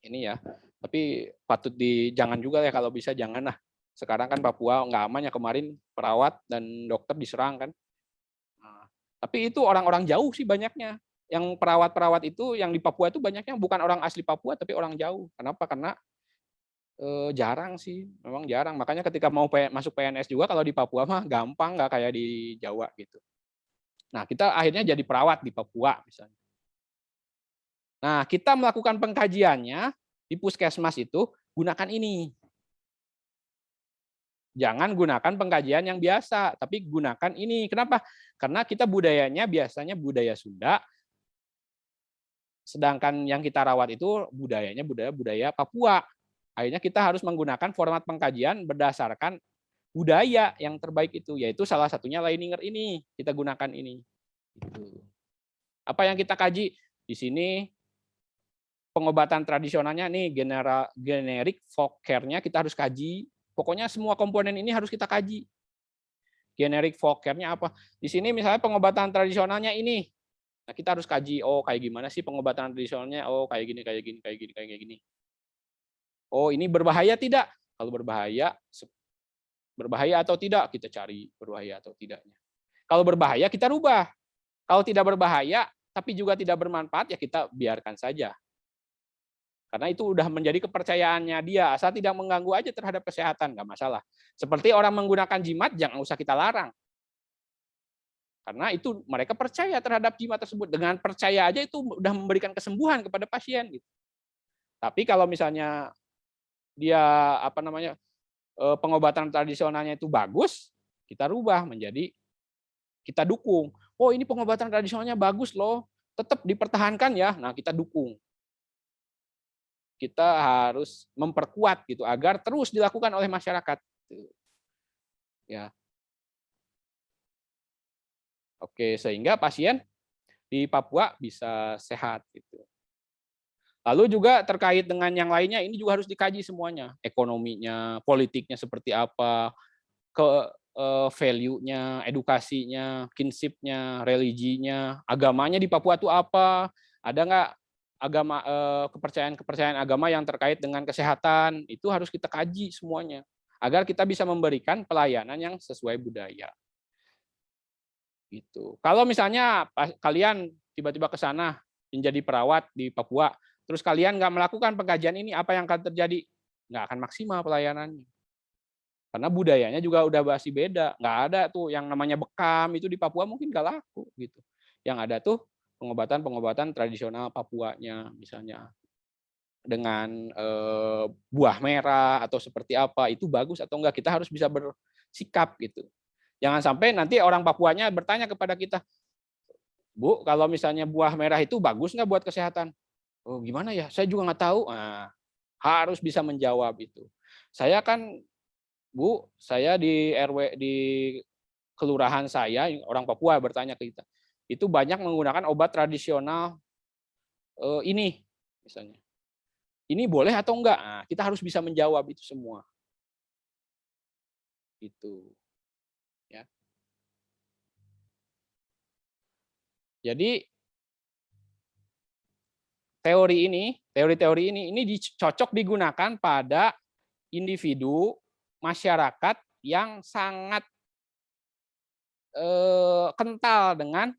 ini ya. Tapi patut jangan juga ya, kalau bisa jangan lah. Sekarang kan Papua nggak aman ya, kemarin perawat dan dokter diserang kan. Nah, tapi itu orang-orang jauh sih banyaknya. Yang perawat-perawat itu yang di Papua itu banyaknya bukan orang asli Papua tapi orang jauh. Kenapa? Karena jarang sih, memang jarang. Makanya ketika mau masuk PNS juga kalau di Papua mah gampang, nggak kayak di Jawa gitu. Nah, kita akhirnya jadi perawat di Papua misalnya. Nah, kita melakukan pengkajiannya di puskesmas itu gunakan ini. Jangan gunakan pengkajian yang biasa, tapi gunakan ini. Kenapa? Karena kita budayanya biasanya budaya Sunda, sedangkan yang kita rawat itu budayanya budaya Papua. Akhirnya kita harus menggunakan format pengkajian berdasarkan budaya yang terbaik itu, yaitu salah satunya Leininger ini. Kita gunakan ini. Apa yang kita kaji? Di sini pengobatan tradisionalnya nih, generik folk care-nya kita harus kaji. Pokoknya semua komponen ini harus kita kaji. Generik folk care-nya apa? Di sini misalnya pengobatan tradisionalnya ini. Nah, kita harus kaji, kayak gimana sih pengobatan tradisionalnya? Kayak gini, kayak gini, kayak gini, kayak gini. Ini berbahaya tidak? Kalau berbahaya atau tidak, kita cari berbahaya atau tidaknya. Kalau berbahaya, kita rubah. Kalau tidak berbahaya, tapi juga tidak bermanfaat, ya kita biarkan saja. Karena itu udah menjadi kepercayaannya dia, asal tidak mengganggu aja terhadap kesehatan, nggak masalah. Seperti orang menggunakan jimat, jangan usah kita larang. Karena itu mereka percaya terhadap jimat tersebut. Dengan percaya aja itu udah memberikan kesembuhan kepada pasien. Gitu. Tapi kalau misalnya dia pengobatan tradisionalnya itu bagus, kita rubah menjadi kita dukung. Ini pengobatan tradisionalnya bagus loh, tetap dipertahankan ya. Nah, kita dukung. Kita harus memperkuat gitu agar terus dilakukan oleh masyarakat. Ya. Oke, sehingga pasien di Papua bisa sehat gitu. Lalu juga terkait dengan yang lainnya ini juga harus dikaji semuanya, ekonominya, politiknya seperti apa, value-nya, edukasinya, kinship-nya, religinya, agamanya di Papua itu apa? Ada nggak agama kepercayaan agama yang terkait dengan kesehatan? Itu harus kita kaji semuanya agar kita bisa memberikan pelayanan yang sesuai budaya. Gitu. Kalau misalnya kalian tiba-tiba ke sana menjadi perawat di Papua, terus kalian nggak melakukan pengkajian ini, apa yang akan terjadi? Nggak akan maksimal pelayanannya. Karena budayanya juga udah masih beda. Nggak ada tuh yang namanya bekam, itu di Papua mungkin nggak laku. Gitu. Yang ada tuh pengobatan tradisional Papuanya, misalnya dengan buah merah atau seperti apa, itu bagus atau enggak, kita harus bisa bersikap gitu. Jangan sampai nanti orang Papuanya bertanya kepada kita, Bu, kalau misalnya buah merah itu bagus nggak buat kesehatan? Gimana ya? Saya juga nggak tahu. Nah, harus bisa menjawab itu. Saya kan, Bu, saya di RW di kelurahan saya, orang Papua bertanya ke kita, itu banyak menggunakan obat tradisional ini, misalnya. Ini boleh atau enggak? Nah, kita harus bisa menjawab itu semua. Itu. Ya. Jadi teori-teori ini cocok digunakan pada individu masyarakat yang sangat kental dengan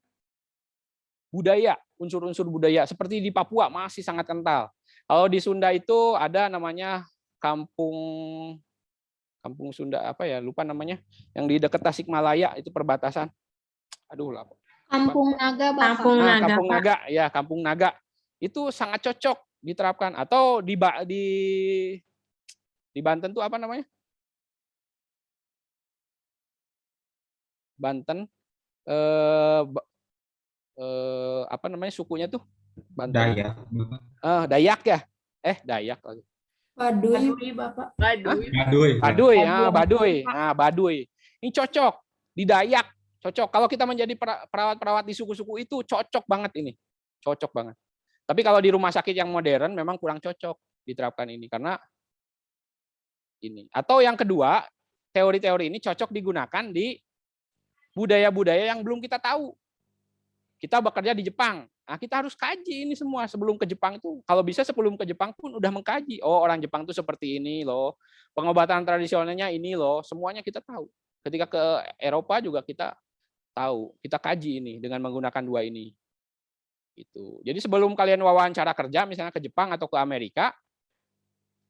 budaya, unsur-unsur budaya. Seperti di Papua masih sangat kental. Kalau di Sunda itu ada namanya kampung Sunda apa ya, lupa namanya, yang di dekat Tasikmalaya itu perbatasan. Aduh lah. Kampung Naga, Bapak. Kampung Naga, ya Kampung Naga. Itu sangat cocok diterapkan. Atau di Banten tuh apa namanya? Banten apa namanya sukunya tuh? Banten. Dayak. Dayak ya? Dayak lagi. Baduy, Bapak. Baduy. Baduy. Baduy, Baduy. Nah, Baduy. Ini cocok di Dayak, cocok. Kalau kita menjadi perawat-perawat di suku-suku itu cocok banget ini. Cocok banget. Tapi kalau di rumah sakit yang modern memang kurang cocok diterapkan ini karena ini. Atau yang kedua, teori-teori ini cocok digunakan di budaya-budaya yang belum kita tahu. Kita bekerja di Jepang. Nah, kita harus kaji ini semua sebelum ke Jepang itu. Kalau bisa sebelum ke Jepang pun udah mengkaji. Oh, orang Jepang itu seperti ini loh. Pengobatan tradisionalnya ini loh. Semuanya kita tahu. Ketika ke Eropa juga kita tahu. Kita kaji ini dengan menggunakan dua ini. Gitu. Jadi sebelum kalian wawancara kerja misalnya ke Jepang atau ke Amerika,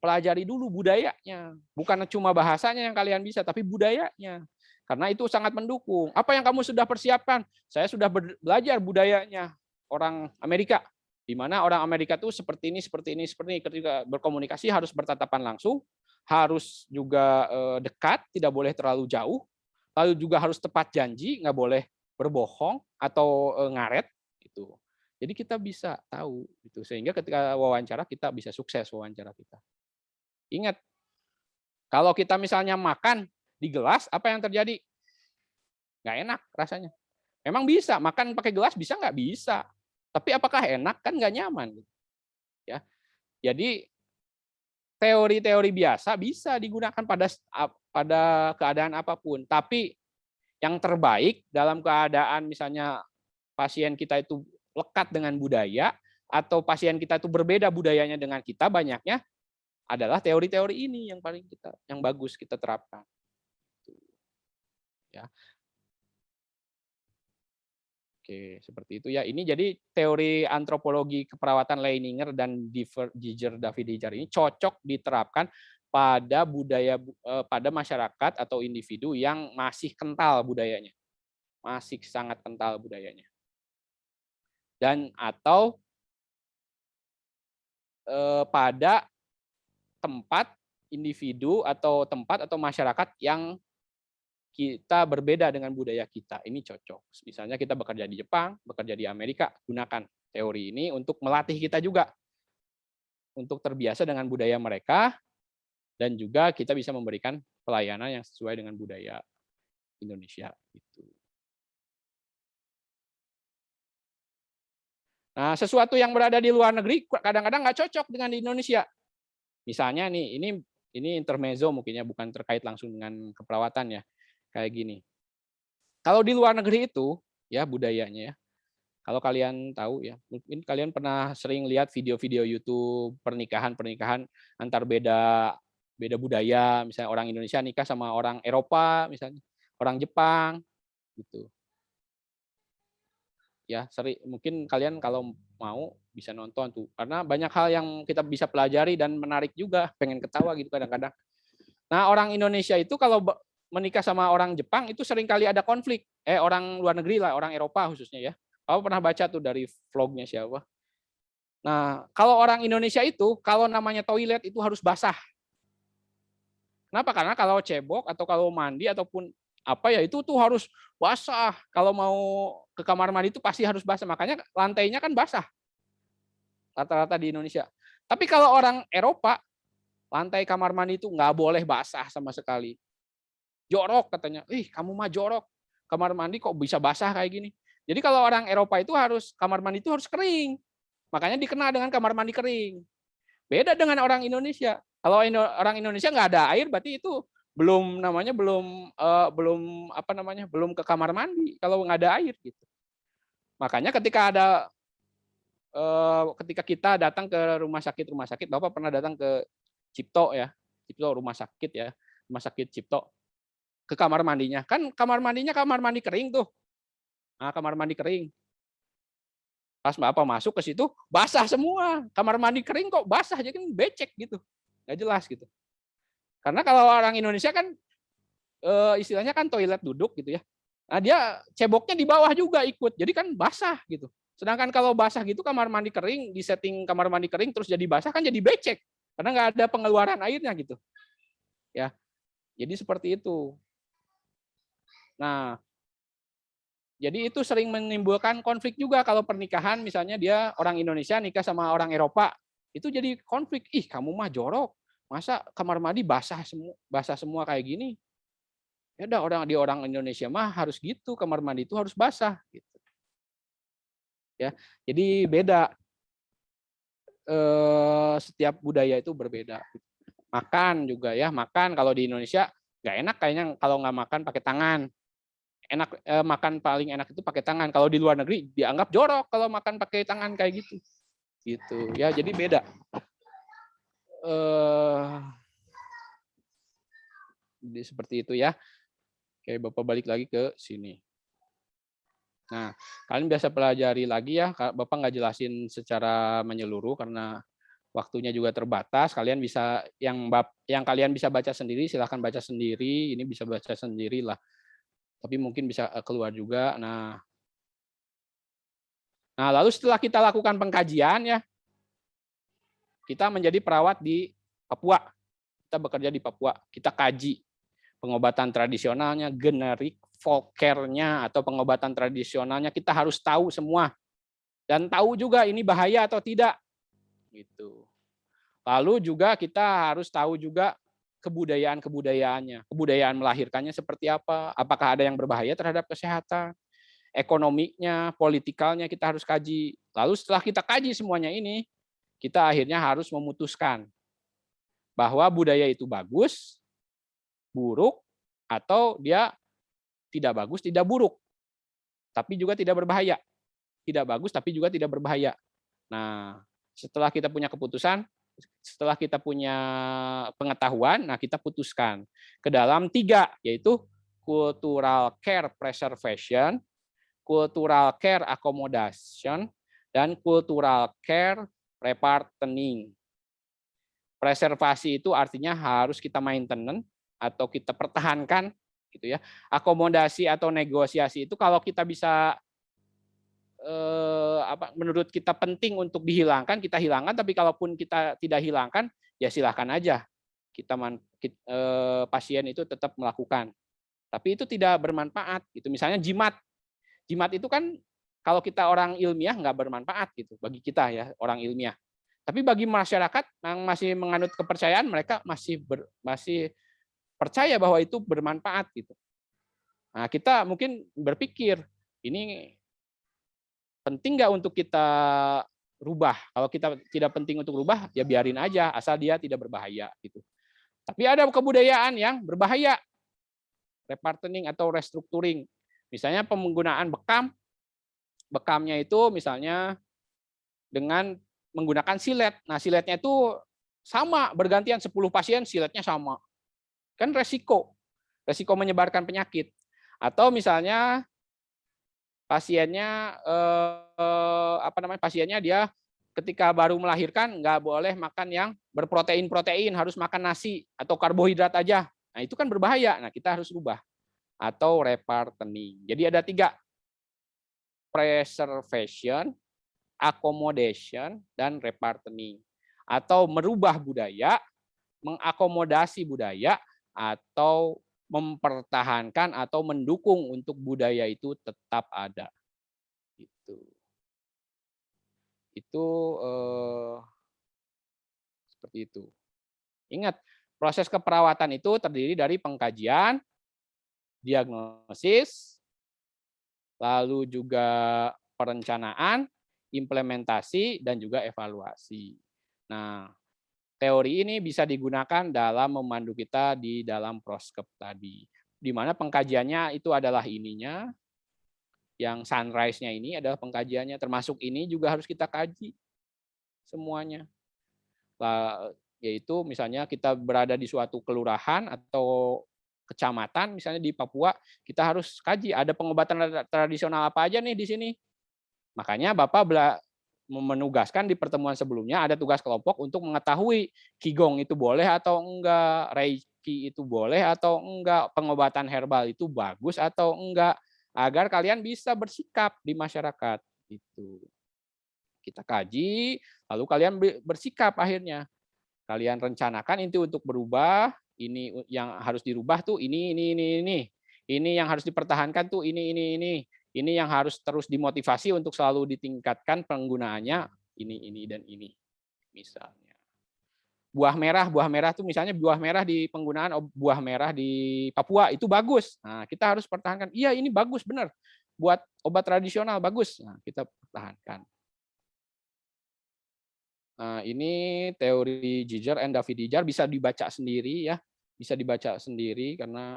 pelajari dulu budayanya. Bukan cuma bahasanya yang kalian bisa, tapi budayanya. Karena itu sangat mendukung. Apa yang kamu sudah persiapkan? Saya sudah belajar budayanya orang Amerika, di mana orang Amerika itu seperti ini. Ketika berkomunikasi harus bertatapan langsung, harus juga dekat, tidak boleh terlalu jauh, lalu juga harus tepat janji, nggak boleh berbohong atau ngaret. Gitu. Jadi kita bisa tahu, gitu. Sehingga ketika wawancara kita bisa sukses wawancara kita. Ingat, kalau kita misalnya makan di gelas, apa yang terjadi? Nggak enak rasanya. Memang bisa, makan pakai gelas bisa nggak? Bisa. Tapi apakah enak? Kan nggak nyaman. Ya. Jadi teori-teori biasa bisa digunakan pada keadaan apapun. Tapi yang terbaik dalam keadaan misalnya pasien kita itu lekat dengan budaya atau pasien kita itu berbeda budayanya dengan kita, banyaknya adalah teori-teori ini yang paling yang bagus kita terapkan. Ya. Oke, seperti itu ya. Ini jadi teori antropologi keperawatan Leininger dan David ini cocok diterapkan pada pada masyarakat atau individu yang masih kental budayanya. Masih sangat kental budayanya. Dan atau pada tempat individu atau tempat atau masyarakat yang kita berbeda dengan budaya kita. Ini cocok. Misalnya kita bekerja di Jepang, bekerja di Amerika, gunakan teori ini untuk melatih kita juga. Untuk terbiasa dengan budaya mereka, dan juga kita bisa memberikan pelayanan yang sesuai dengan budaya Indonesia. Nah, sesuatu yang berada di luar negeri kadang-kadang nggak cocok dengan di Indonesia. Misalnya nih, ini intermezzo mungkinnya bukan terkait langsung dengan keperawatan ya. Kayak gini. Kalau di luar negeri itu ya budayanya ya. Kalau kalian tahu ya, mungkin kalian pernah sering lihat video-video YouTube pernikahan antar beda budaya, misalnya orang Indonesia nikah sama orang Eropa, misalnya orang Jepang gitu. Ya, mungkin kalian kalau mau bisa nonton tuh. Karena banyak hal yang kita bisa pelajari dan menarik juga, pengen ketawa gitu kadang-kadang. Nah, orang Indonesia itu kalau menikah sama orang Jepang itu sering kali ada konflik. Orang luar negeri lah, orang Eropa khususnya ya. Kamu pernah baca tuh dari vlognya siapa? Nah, kalau orang Indonesia itu, kalau namanya toilet itu harus basah. Kenapa? Karena kalau cebok atau kalau mandi ataupun apa ya itu tuh harus basah. Kalau mau ke kamar mandi itu pasti harus basah. Makanya lantainya kan basah. Rata-rata di Indonesia. Tapi kalau orang Eropa, lantai kamar mandi itu nggak boleh basah sama sekali. Jorok katanya. Kamu mah jorok. Kamar mandi kok bisa basah kayak gini. Jadi kalau orang Eropa itu kamar mandi itu harus kering. Makanya dikenal dengan kamar mandi kering. Beda dengan orang Indonesia. Kalau orang Indonesia nggak ada air, berarti itu belum ke kamar mandi kalau nggak ada air gitu. Makanya ketika kita datang ke rumah sakit, Bapak pernah datang ke Cipto ya, Cipto rumah sakit ya, rumah sakit Cipto. Ke kamar mandinya. Kan kamar mandinya kamar mandi kering tuh. Nah, kamar mandi kering. Pas Bapak masuk ke situ, basah semua. Kamar mandi kering kok basah, jadi kan becek gitu. Nggak jelas gitu. Karena kalau orang Indonesia kan istilahnya kan toilet duduk gitu ya. Nah, dia ceboknya di bawah juga ikut. Jadi kan basah gitu. Sedangkan kalau basah gitu kamar mandi kering, di setting kamar mandi kering terus jadi basah kan jadi becek. Karena nggak ada pengeluaran airnya gitu. Ya. Jadi seperti itu. Nah, Jadi itu sering menimbulkan konflik juga kalau pernikahan misalnya dia orang Indonesia nikah sama orang Eropa. Itu jadi konflik. Ih, kamu mah jorok. Masa kamar mandi basah semua kayak gini? Ya udah orang Indonesia mah harus gitu, kamar mandi itu harus basah gitu. Ya. Jadi beda, setiap budaya itu berbeda. Makan juga ya, makan kalau di Indonesia nggak enak kayaknya kalau nggak makan pakai tangan. Enak, makan paling enak itu pakai tangan. Kalau di luar negeri dianggap jorok kalau makan pakai tangan kayak gitu. Gitu ya, jadi beda. Jadi seperti itu ya. Oke, Bapak balik lagi ke sini. Nah, kalian biasa pelajari lagi ya. Bapak nggak jelasin secara menyeluruh karena waktunya juga terbatas. Kalian bisa yang kalian bisa baca sendiri, silahkan baca sendiri. Ini bisa baca sendiri lah. Tapi mungkin bisa keluar juga. Nah, lalu setelah kita lakukan pengkajian ya, kita menjadi perawat di Papua. Kita bekerja di Papua. Kita kaji pengobatan tradisionalnya, generik, folk care-nya atau pengobatan tradisionalnya kita harus tahu semua dan tahu juga ini bahaya atau tidak. Gitu. Lalu juga kita harus tahu juga kebudayaan-kebudayaannya. Kebudayaan melahirkannya seperti apa? Apakah ada yang berbahaya terhadap kesehatan? Ekonominya, politikalnya kita harus kaji. Lalu setelah kita kaji semuanya ini, kita akhirnya harus memutuskan bahwa budaya itu bagus, buruk, atau dia tidak bagus, tidak buruk, tapi juga tidak berbahaya. Tidak bagus, tapi juga tidak berbahaya. Nah, setelah kita punya keputusan, setelah kita punya pengetahuan, nah kita putuskan ke dalam 3, yaitu cultural care preservation, cultural care accommodation, dan cultural care repartening. Preservasi itu artinya harus kita maintenance atau kita pertahankan gitu ya. Akomodasi atau negosiasi itu kalau kita bisa menurut kita penting untuk dihilangkan, kita hilangkan, tapi kalaupun kita tidak hilangkan, ya silahkan aja. Pasien itu tetap melakukan. Tapi itu tidak bermanfaat gitu. Misalnya jimat. Jimat itu kan kalau kita orang ilmiah nggak bermanfaat gitu bagi kita ya, orang ilmiah. Tapi bagi masyarakat yang masih menganut kepercayaan, mereka masih percaya bahwa itu bermanfaat gitu. Nah, kita mungkin berpikir ini penting nggak untuk kita rubah? Kalau kita tidak penting untuk rubah, ya biarin aja, asal dia tidak berbahaya gitu. Tapi ada kebudayaan yang berbahaya, repartening atau restructuring. Misalnya penggunaan bekam, bekamnya itu misalnya dengan menggunakan silet. Nah, siletnya itu sama, bergantian 10 pasien siletnya sama. Kan resiko menyebarkan penyakit. Atau misalnya pasiennya pasiennya dia ketika baru melahirkan nggak boleh makan yang berprotein, harus makan nasi atau karbohidrat aja. Nah, itu kan berbahaya. Nah, kita harus rubah. Atau repartening. Jadi ada 3. Preservation, accommodation, dan repartening. Atau merubah budaya, mengakomodasi budaya, atau mempertahankan atau mendukung untuk budaya itu tetap ada. Itu seperti itu. Ingat, proses keperawatan itu terdiri dari pengkajian, diagnosis, lalu juga perencanaan, implementasi, dan juga evaluasi. Nah, teori ini bisa digunakan dalam memandu kita di dalam proskep tadi. Di mana pengkajiannya itu adalah ininya, yang sunrise-nya ini adalah pengkajiannya, termasuk ini juga harus kita kaji semuanya. Yaitu misalnya kita berada di suatu kelurahan atau kecamatan, misalnya di Papua, kita harus kaji ada pengobatan tradisional apa aja nih di sini. Makanya Bapak menugaskan di pertemuan sebelumnya ada tugas kelompok untuk mengetahui Qigong itu boleh atau enggak, Reiki itu boleh atau enggak, pengobatan herbal itu bagus atau enggak, agar kalian bisa bersikap di masyarakat. Itu kita kaji, lalu kalian bersikap akhirnya. Kalian rencanakan itu untuk berubah, ini yang harus dirubah tuh ini. Ini yang harus dipertahankan tuh ini. Ini yang harus terus dimotivasi untuk selalu ditingkatkan penggunaannya ini dan ini. Misalnya. Buah merah tuh misalnya buah merah di penggunaan buah merah di Papua itu bagus. Nah, kita harus pertahankan. Iya, ini bagus benar. Buat obat tradisional bagus. Nah, kita pertahankan. Nah, ini teori Giger and David Giger bisa dibaca sendiri ya. Bisa dibaca sendiri karena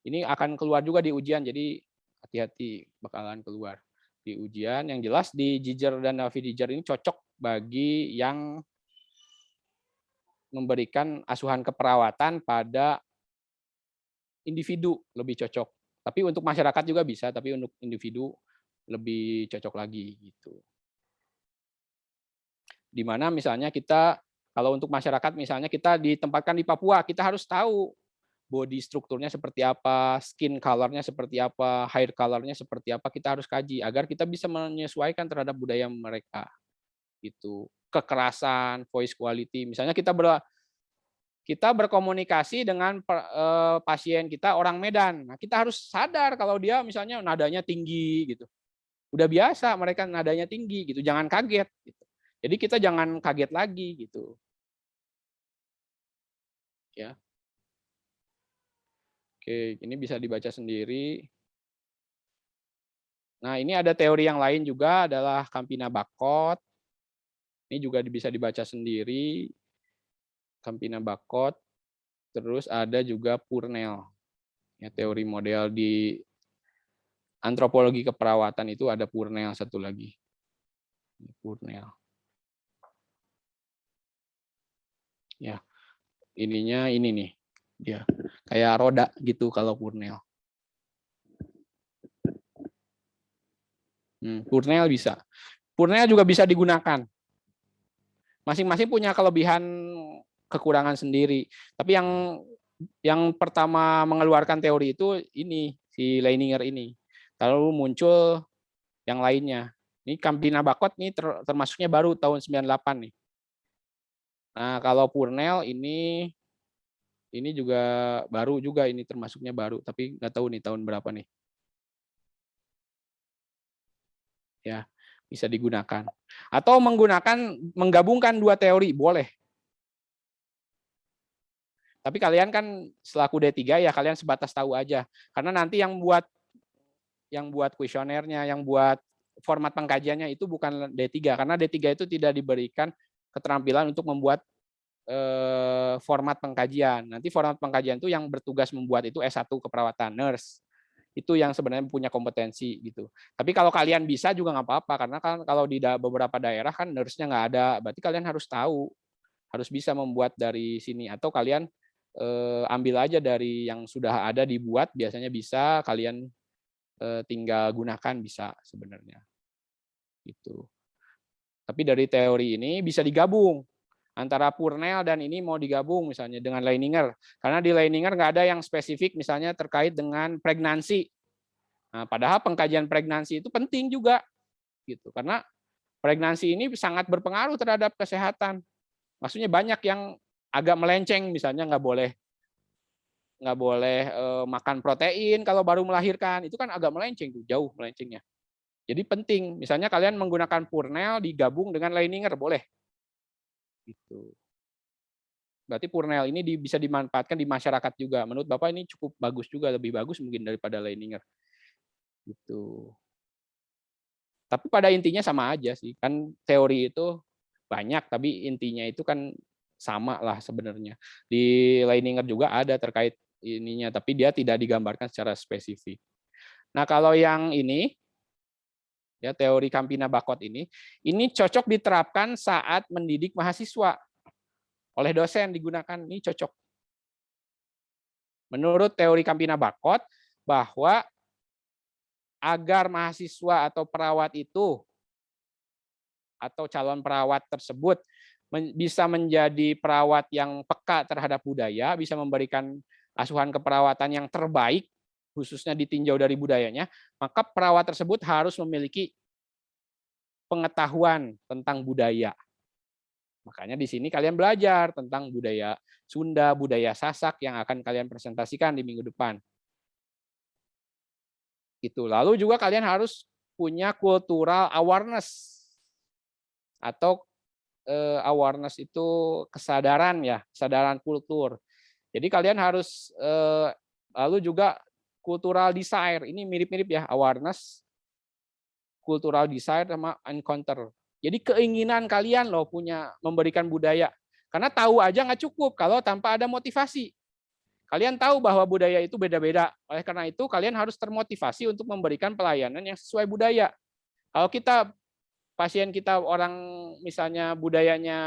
ini akan keluar juga di ujian. Jadi hati-hati bakalan keluar di ujian. Yang jelas di Giger dan David Giger ini cocok bagi yang memberikan asuhan keperawatan pada individu lebih cocok. Tapi untuk masyarakat juga bisa, tapi untuk individu lebih cocok lagi gitu. Di mana misalnya kita kalau untuk masyarakat misalnya kita ditempatkan di Papua, kita harus tahu body strukturnya seperti apa, skin color-nya seperti apa, hair color-nya seperti apa, kita harus kaji agar kita bisa menyesuaikan terhadap budaya mereka. Gitu. Kekerasan, voice quality, misalnya kita berkomunikasi dengan pasien kita orang Medan. Nah, kita harus sadar kalau dia misalnya nadanya tinggi gitu. Udah biasa mereka nadanya tinggi gitu, jangan kaget gitu. Jadi kita jangan kaget lagi gitu. Ya. Oke, ini bisa dibaca sendiri. Nah, ini ada teori yang lain juga adalah Campina-Bacot. Ini juga bisa dibaca sendiri. Campina-Bacot. Terus ada juga Purnell. Ya, teori model di antropologi keperawatan itu ada Purnell satu lagi. Purnell. Ya, ininya ini nih. Dia kayak roda gitu kalau Purnell. Purnell bisa. Purnell juga bisa digunakan. Masing-masing punya kelebihan kekurangan sendiri. Tapi yang pertama mengeluarkan teori itu ini si Leininger ini. Lalu muncul yang lainnya. Ini Campina-Bacot nih termasuknya baru tahun 98 nih. Nah, kalau Purnell ini juga baru juga, ini termasuknya baru, tapi nggak tahu nih tahun berapa nih. Ya, bisa digunakan. Atau menggabungkan dua teori, boleh. Tapi kalian kan selaku D3 ya kalian sebatas tahu aja. Karena nanti yang buat kuesionernya, yang buat format pengkajiannya itu bukan D3, karena D3 itu tidak diberikan keterampilan untuk membuat format pengkajian. Nanti format pengkajian itu yang bertugas membuat itu S1 keperawatan, nurse. Itu yang sebenarnya punya kompetensi gitu. Tapi kalau kalian bisa juga nggak apa-apa, karena kan kalau di beberapa daerah kan nurse-nya nggak ada, berarti kalian harus tahu, harus bisa membuat dari sini. Atau kalian ambil aja dari yang sudah ada dibuat, biasanya bisa, kalian tinggal gunakan bisa sebenarnya. Gitu. Tapi dari teori ini bisa digabung. Antara Purnell dan ini mau digabung misalnya dengan Leininger. Karena di Leininger nggak ada yang spesifik misalnya terkait dengan pregnancy. Nah, padahal pengkajian pregnancy itu penting juga. Gitu. Karena pregnancy ini sangat berpengaruh terhadap kesehatan. Maksudnya banyak yang agak melenceng, misalnya nggak boleh makan protein kalau baru melahirkan. Itu kan agak melenceng, jauh melencengnya. Jadi penting, misalnya kalian menggunakan Purnell digabung dengan Leininger, boleh. Gitu. Berarti Purnell ini bisa dimanfaatkan di masyarakat juga. Menurut Bapak ini cukup bagus juga, lebih bagus mungkin daripada Leininger. Gitu. Tapi pada intinya sama aja sih. Kan teori itu banyak, tapi intinya itu kan sama lah sebenarnya. Di Leininger juga ada terkait ininya, tapi dia tidak digambarkan secara spesifik. Nah, kalau yang ini, ya teori Campina-Bacot ini cocok diterapkan saat mendidik mahasiswa. Oleh dosen digunakan, ini cocok. Menurut teori Campina-Bacot, bahwa agar mahasiswa atau perawat itu, atau calon perawat tersebut, bisa menjadi perawat yang peka terhadap budaya, bisa memberikan asuhan keperawatan yang terbaik, khususnya ditinjau dari budayanya, maka perawat tersebut harus memiliki pengetahuan tentang budaya. Makanya di sini kalian belajar tentang budaya Sunda, budaya Sasak yang akan kalian presentasikan di minggu depan. gitu. Lalu juga kalian harus punya cultural awareness atau awareness itu kesadaran ya, kesadaran kultur. Jadi kalian harus lalu juga cultural desire. Ini mirip-mirip ya, awareness, cultural desire sama encounter. Jadi keinginan kalian loh punya memberikan budaya. Karena tahu aja nggak cukup kalau tanpa ada motivasi. Kalian tahu bahwa budaya itu beda-beda. Oleh karena itu kalian harus termotivasi untuk memberikan pelayanan yang sesuai budaya. Kalau pasien kita orang misalnya budayanya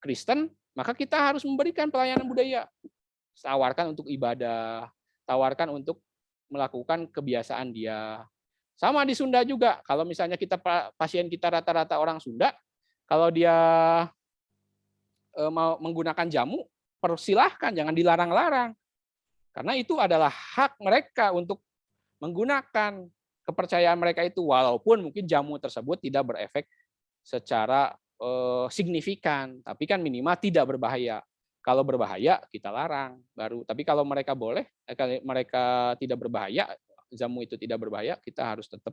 Kristen, maka kita harus memberikan pelayanan budaya. Tawarkan untuk ibadah, tawarkan untuk melakukan kebiasaan dia. Sama di Sunda juga. Kalau misalnya pasien kita rata-rata orang Sunda, kalau dia mau menggunakan jamu, persilahkan, jangan dilarang-larang. Karena itu adalah hak mereka untuk menggunakan kepercayaan mereka itu, walaupun mungkin jamu tersebut tidak berefek secara signifikan, tapi kan minimal tidak berbahaya. Kalau berbahaya kita larang baru. Tapi kalau mereka boleh, mereka tidak berbahaya, jamu itu tidak berbahaya, kita harus tetap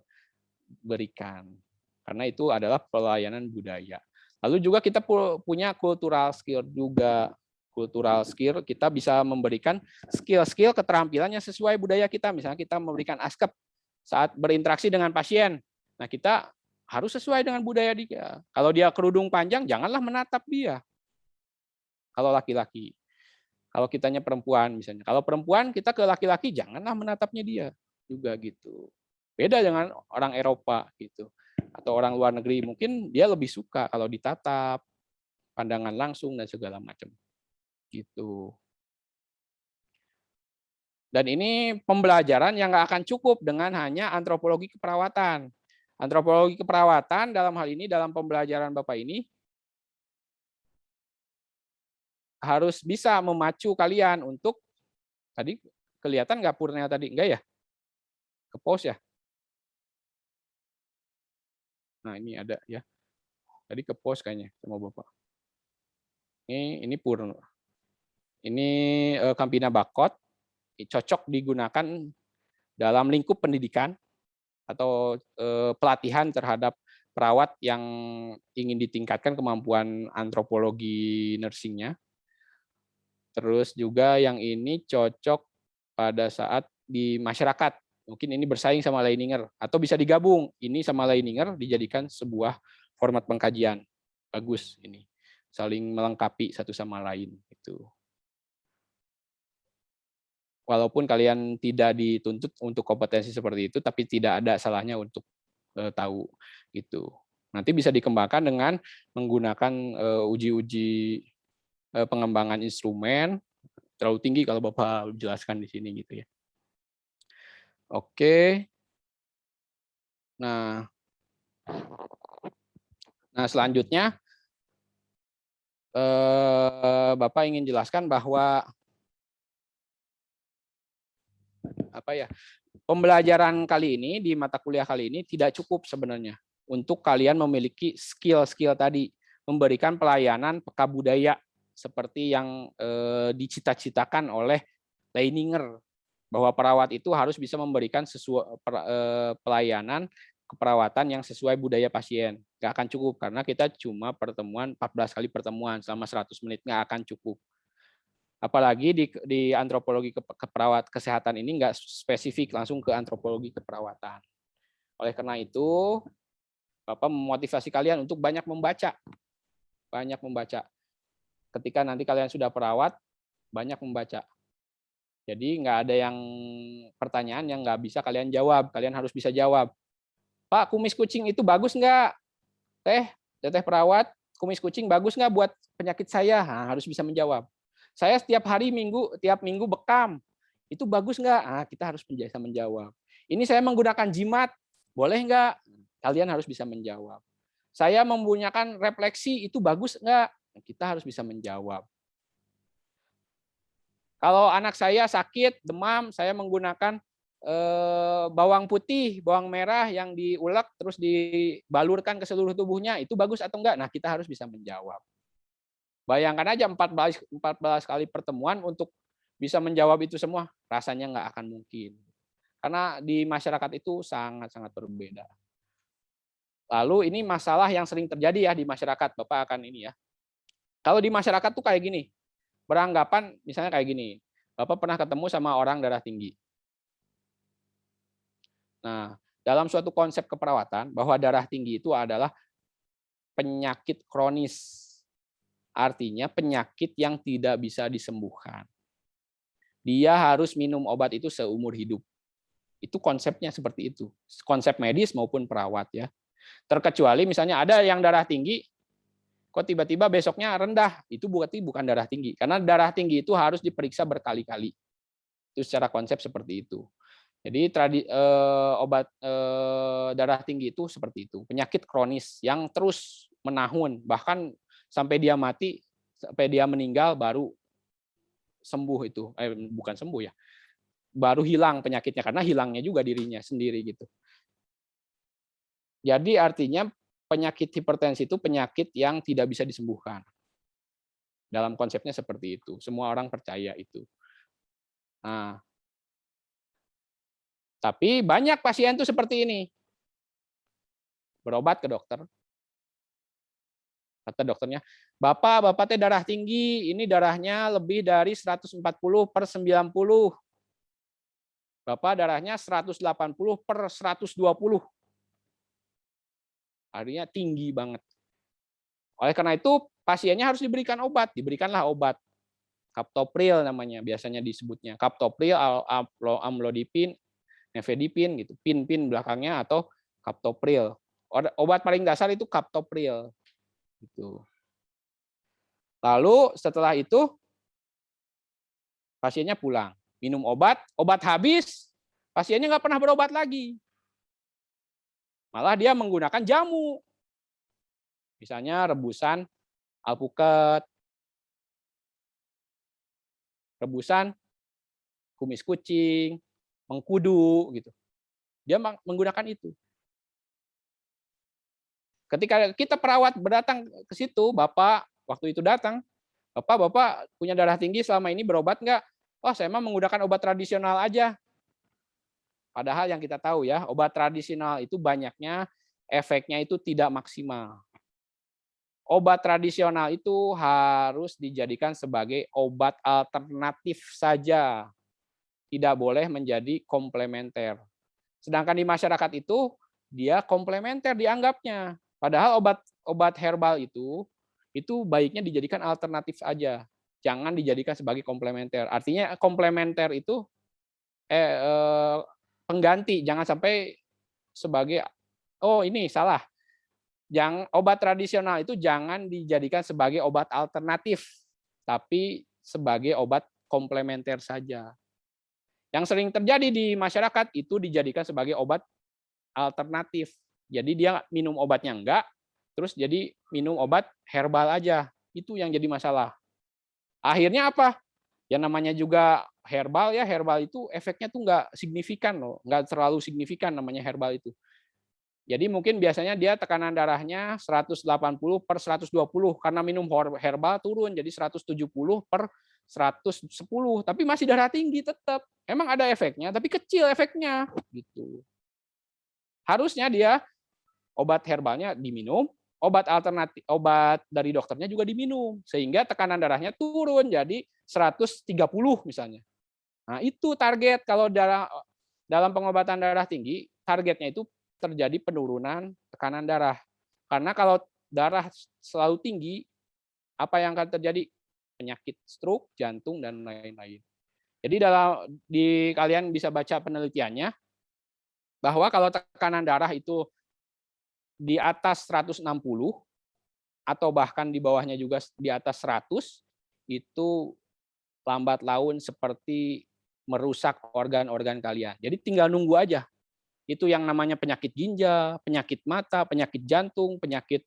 berikan. Karena itu adalah pelayanan budaya. Lalu juga kita punya cultural skill juga. Cultural skill, kita bisa memberikan skill-skill keterampilan yang sesuai budaya kita. Misalnya kita memberikan askep saat berinteraksi dengan pasien. Nah, kita harus sesuai dengan budaya dia. Kalau dia kerudung panjang, janganlah menatap dia. Kalau laki-laki. Kalau kitanya perempuan misalnya. Kalau perempuan, kita ke laki-laki, janganlah menatapnya dia. Juga gitu. Beda dengan orang Eropa gitu. Atau orang luar negeri, mungkin dia lebih suka kalau ditatap, pandangan langsung dan segala macam. Gitu. Dan ini pembelajaran yang nggak akan cukup dengan hanya antropologi keperawatan. Antropologi keperawatan dalam hal ini, dalam pembelajaran Bapak ini, harus bisa memacu kalian untuk, tadi kelihatan nggak Purnia tadi? Enggak ya? Ke pause ya? Nah ini ada ya. Tadi ke pause kayaknya sama Bapak. Ini Purna. Ini Campina Bakot, cocok digunakan dalam lingkup pendidikan atau pelatihan terhadap perawat yang ingin ditingkatkan kemampuan antropologi nursingnya. Terus juga yang ini cocok pada saat di masyarakat. Mungkin ini bersaing sama Leininger atau bisa digabung ini sama Leininger dijadikan sebuah format pengkajian. Bagus ini. Saling melengkapi satu sama lain itu. Walaupun kalian tidak dituntut untuk kompetensi seperti itu, tapi tidak ada salahnya untuk tahu gitu. Nanti bisa dikembangkan dengan menggunakan uji-uji pengembangan instrumen. Terlalu tinggi kalau Bapak jelaskan di sini gitu ya. Oke. Nah selanjutnya Bapak ingin jelaskan bahwa pembelajaran kali ini di mata kuliah kali ini tidak cukup sebenarnya untuk kalian memiliki skill-skill tadi, memberikan pelayanan peka budaya seperti yang dicita-citakan oleh Leininger, bahwa perawat itu harus bisa memberikan pelayanan keperawatan yang sesuai budaya pasien. Nggak akan cukup karena kita cuma 14 kali pertemuan selama 100 menit, nggak akan cukup. Apalagi di antropologi kesehatan ini nggak spesifik langsung ke antropologi keperawatan. Oleh karena itu, Bapak memotivasi kalian untuk banyak membaca. Banyak membaca. Ketika nanti kalian sudah perawat, banyak membaca. Jadi nggak ada yang pertanyaan yang nggak bisa kalian jawab. Kalian harus bisa jawab. Pak, kumis kucing itu bagus nggak? Teteh perawat, kumis kucing bagus nggak buat penyakit saya? Nah, harus bisa menjawab. Saya tiap minggu bekam. Itu bagus nggak? Nah, kita harus bisa menjawab. Ini saya menggunakan jimat. Boleh nggak? Kalian harus bisa menjawab. Saya menggunakan refleksi. Itu bagus nggak? Kita harus bisa menjawab. Kalau anak saya sakit, demam, saya menggunakan bawang putih, bawang merah yang diulek terus dibalurkan ke seluruh tubuhnya. Itu bagus atau enggak? Nah, kita harus bisa menjawab. Bayangkan aja 14 kali pertemuan untuk bisa menjawab itu semua, rasanya nggak akan mungkin. Karena di masyarakat itu sangat-sangat berbeda. Lalu ini masalah yang sering terjadi ya di masyarakat, Bapak akan ini ya. Kalau di masyarakat tuh kayak gini, beranggapan misalnya kayak gini, Bapak pernah ketemu sama orang darah tinggi. Nah, dalam suatu konsep keperawatan, bahwa darah tinggi itu adalah penyakit kronis. Artinya penyakit yang tidak bisa disembuhkan. Dia harus minum obat itu seumur hidup. Itu konsepnya seperti itu. Konsep medis maupun perawat ya. Terkecuali misalnya ada yang darah tinggi, kok tiba-tiba besoknya rendah, itu berarti bukan darah tinggi. Karena darah tinggi itu harus diperiksa berkali-kali. Itu secara konsep seperti itu. Jadi obat darah tinggi itu seperti itu. Penyakit kronis yang terus menahun, bahkan sampai dia mati, sampai dia meninggal baru sembuh itu. Bukan sembuh ya. Baru hilang penyakitnya, karena hilangnya juga dirinya sendiri gitu. Jadi artinya penyakit hipertensi itu penyakit yang tidak bisa disembuhkan. Dalam konsepnya seperti itu. Semua orang percaya itu. Nah, tapi banyak pasien tuh seperti ini. Berobat ke dokter. Kata dokternya, Bapak teh darah tinggi, ini darahnya lebih dari 140/90. Bapak darahnya 180/120. Artinya tinggi banget. Oleh karena itu, pasiennya harus diberikan obat. Diberikanlah obat. Captopril namanya, biasanya disebutnya. Captopril, amlodipin, nifedipin, gitu. Pin belakangnya, atau captopril. Obat paling dasar itu captopril. Gitu. Lalu setelah itu, pasiennya pulang. Minum obat habis, pasiennya nggak pernah berobat lagi. Malah dia menggunakan jamu. Misalnya rebusan alpukat, rebusan kumis kucing, mengkudu gitu. Dia menggunakan itu. Ketika kita perawat berdatang ke situ, Bapak waktu itu datang, Bapak punya darah tinggi, selama ini berobat nggak? Oh, saya mah menggunakan obat tradisional aja. Padahal yang kita tahu ya, obat tradisional itu banyaknya efeknya itu tidak maksimal. Obat tradisional itu harus dijadikan sebagai obat alternatif saja. Tidak boleh menjadi komplementer. Sedangkan di masyarakat itu, dia komplementer dianggapnya. Padahal obat herbal itu baiknya dijadikan alternatif aja. Jangan dijadikan sebagai komplementer. Artinya komplementer itu pengganti, jangan sampai sebagai, oh ini salah. Obat tradisional itu jangan dijadikan sebagai obat alternatif, tapi sebagai obat komplementer saja. Yang sering terjadi di masyarakat itu dijadikan sebagai obat alternatif. Jadi dia minum obatnya enggak, terus jadi minum obat herbal aja. Itu yang jadi masalah. Akhirnya apa? Yang namanya juga herbal ya, herbal itu efeknya tuh nggak signifikan loh, nggak terlalu signifikan namanya herbal itu. Jadi mungkin biasanya dia tekanan darahnya 180/120, karena minum herbal turun jadi 170/110, tapi masih darah tinggi tetap. Emang ada efeknya, tapi kecil efeknya gitu. Harusnya dia obat herbalnya diminum, obat alternatif, obat dari dokternya juga diminum, sehingga tekanan darahnya turun jadi 130 misalnya. Nah, itu target kalau dalam pengobatan darah tinggi, targetnya itu terjadi penurunan tekanan darah. Karena kalau darah selalu tinggi, apa yang akan terjadi? Penyakit stroke, jantung, dan lain-lain. Jadi kalian bisa baca penelitiannya, bahwa kalau tekanan darah itu di atas 160, atau bahkan di bawahnya juga di atas 100, itu lambat laun seperti merusak organ-organ kalian. Jadi tinggal nunggu aja. Itu yang namanya penyakit ginjal, penyakit mata, penyakit jantung, penyakit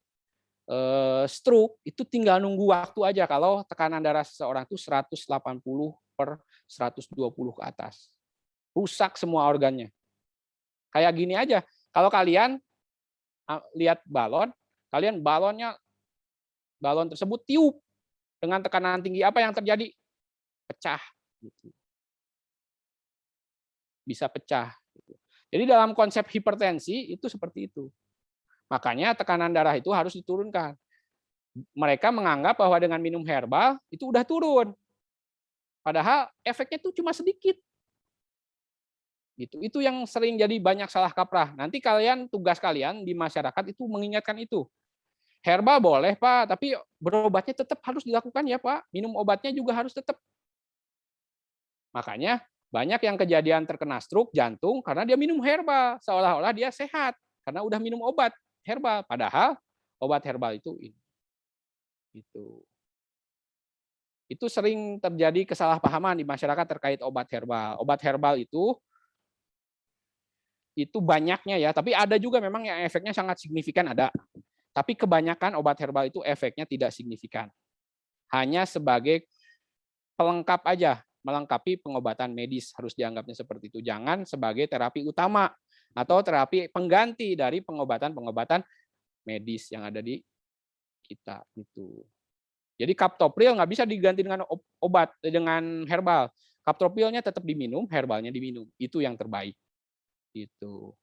stroke, itu tinggal nunggu waktu aja kalau tekanan darah seseorang itu 180/120 ke atas. Rusak semua organnya. Kayak gini aja, kalau kalian lihat balon tersebut tiup dengan tekanan tinggi, apa yang terjadi? Pecah. Bisa pecah. Jadi dalam konsep hipertensi itu seperti itu. Makanya tekanan darah itu harus diturunkan. Mereka menganggap bahwa dengan minum herbal itu udah turun. Padahal efeknya itu cuma sedikit. Gitu. Itu yang sering jadi banyak salah kaprah. Nanti tugas kalian di masyarakat itu mengingatkan itu. Herbal boleh Pak, tapi berobatnya tetap harus dilakukan ya Pak. Minum obatnya juga harus tetap. Makanya banyak yang kejadian terkena stroke jantung karena dia minum herbal. Seolah-olah dia sehat karena udah minum obat herbal. Padahal obat herbal itu itu. Itu sering terjadi kesalahpahaman di masyarakat terkait obat herbal. Obat herbal itu banyaknya ya, tapi ada juga memang yang efeknya sangat signifikan ada. Tapi kebanyakan obat herbal itu efeknya tidak signifikan. Hanya sebagai pelengkap aja, melengkapi pengobatan medis, harus dianggapnya seperti itu. Jangan sebagai terapi utama atau terapi pengganti dari pengobatan-pengobatan medis yang ada di kita itu. Jadi kaptopril nggak bisa diganti dengan obat dengan herbal. Kaptoprilnya tetap diminum, herbalnya diminum. Itu yang terbaik. Itu.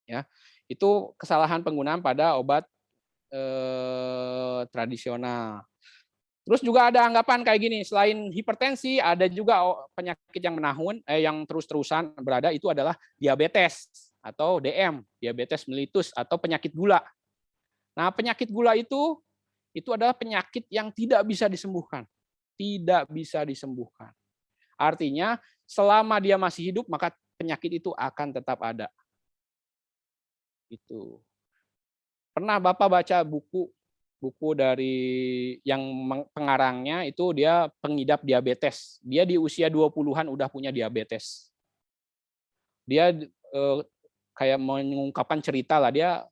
Ya. Itu kesalahan penggunaan pada obat tradisional. Terus juga ada anggapan kayak gini, selain hipertensi ada juga penyakit yang menahun yang terus-terusan berada itu adalah diabetes atau DM, diabetes mellitus atau penyakit gula. Nah, penyakit gula itu adalah penyakit yang tidak bisa disembuhkan. Tidak bisa disembuhkan. Artinya, selama dia masih hidup, maka penyakit itu akan tetap ada. Itu. Pernah Bapak baca buku dari yang pengarangnya itu dia pengidap diabetes. Dia di usia 20-an udah punya diabetes. Dia kayak mengungkapkan cerita lah, dia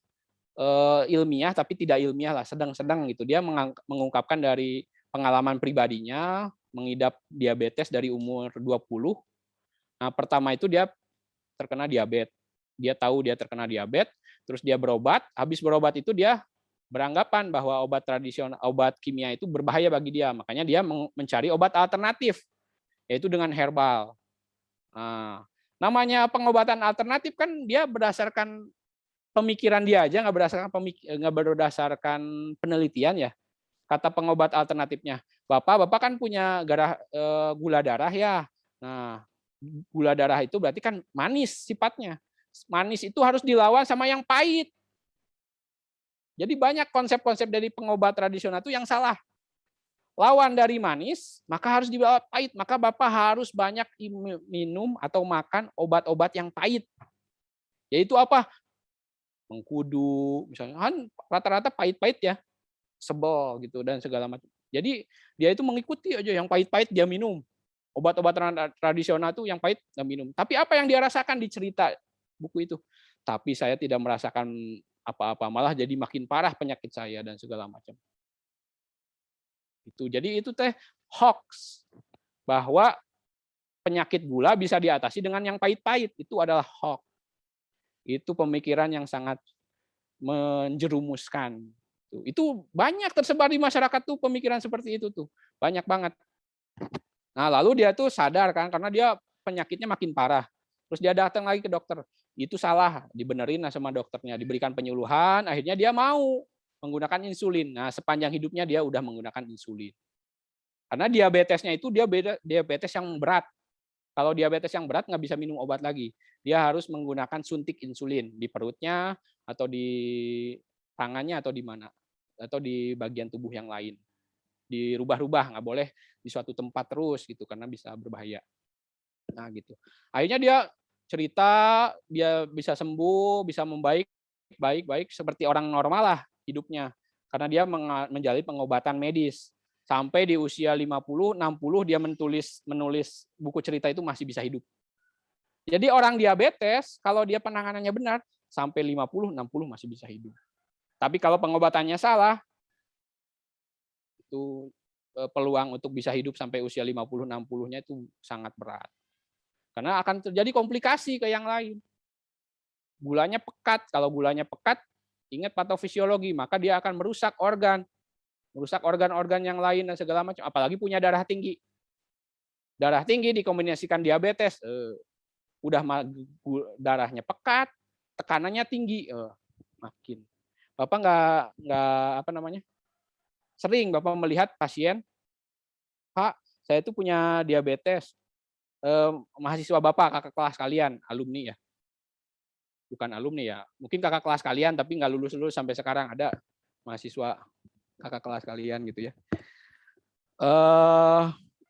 ilmiah tapi tidak ilmiah lah, sedang-sedang gitu. Dia mengungkapkan dari pengalaman pribadinya mengidap diabetes dari umur 20. Nah, pertama itu dia terkena diabetes. Dia tahu dia terkena diabetes, terus dia berobat, habis berobat itu dia beranggapan bahwa obat tradisional, obat kimia itu berbahaya bagi dia. Makanya dia mencari obat alternatif, yaitu dengan herbal. Nah, namanya pengobatan alternatif kan dia berdasarkan pemikiran dia aja, nggak berdasarkan penelitian ya. Kata pengobat alternatifnya, Bapak kan punya gula darah ya. Nah, gula darah itu berarti kan manis sifatnya. Manis itu harus dilawan sama yang pahit. Jadi banyak konsep-konsep dari pengobat tradisional itu yang salah. Lawan dari manis, maka harus dibawa pahit. Maka Bapak harus banyak minum atau makan obat-obat yang pahit. Yaitu apa? Mengkudu, misalnya kan rata-rata pahit-pahit ya. Sebel gitu dan segala macam. Jadi dia itu mengikuti aja yang pahit-pahit dia minum. Obat-obat tradisional itu yang pahit dia minum. Tapi apa yang dia rasakan di cerita buku itu? Tapi saya tidak merasakan apa-apa, malah jadi makin parah penyakit saya dan segala macam. Jadi itu teh hoax bahwa penyakit gula bisa diatasi dengan yang pahit-pahit, itu adalah hoax. Itu pemikiran yang sangat menjerumuskan. Itu banyak tersebar di masyarakat tuh pemikiran seperti itu tuh, banyak banget. Nah, lalu dia tuh sadar kan karena dia penyakitnya makin parah. Terus dia datang lagi ke dokter. Itu salah, dibenerin sama dokternya, diberikan penyuluhan, akhirnya dia mau menggunakan insulin. Nah, sepanjang hidupnya dia udah menggunakan insulin. Karena diabetesnya itu dia beda diabetes yang berat. Kalau diabetes yang berat nggak bisa minum obat lagi. Dia harus menggunakan suntik insulin di perutnya atau di tangannya atau di mana, atau di bagian tubuh yang lain. Dirubah-rubah, nggak boleh di suatu tempat terus gitu karena bisa berbahaya. Nah gitu. Akhirnya dia cerita dia bisa sembuh, bisa membaik, baik seperti orang normal lah hidupnya. Karena dia menjalani pengobatan medis. Sampai di usia 50, 60 dia menulis buku cerita itu masih bisa hidup. Jadi orang diabetes kalau dia penanganannya benar sampai 50, 60 masih bisa hidup. Tapi kalau pengobatannya salah itu peluang untuk bisa hidup sampai usia 50, 60-nya itu sangat berat. Karena akan terjadi komplikasi ke yang lain. Gulanya pekat, kalau gulanya pekat, ingat patofisiologi, maka dia akan merusak organ-organ yang lain dan segala macam, apalagi punya darah tinggi. Darah tinggi dikombinasikan diabetes, udah darahnya pekat, tekanannya tinggi, makin. Bapak nggak sering Bapak melihat pasien, Pak, saya itu punya diabetes, mahasiswa Bapak, kakak kelas kalian, alumni ya, bukan alumni ya, mungkin kakak kelas kalian tapi nggak lulus sampai sekarang, ada mahasiswa kakak kelas kalian gitu ya.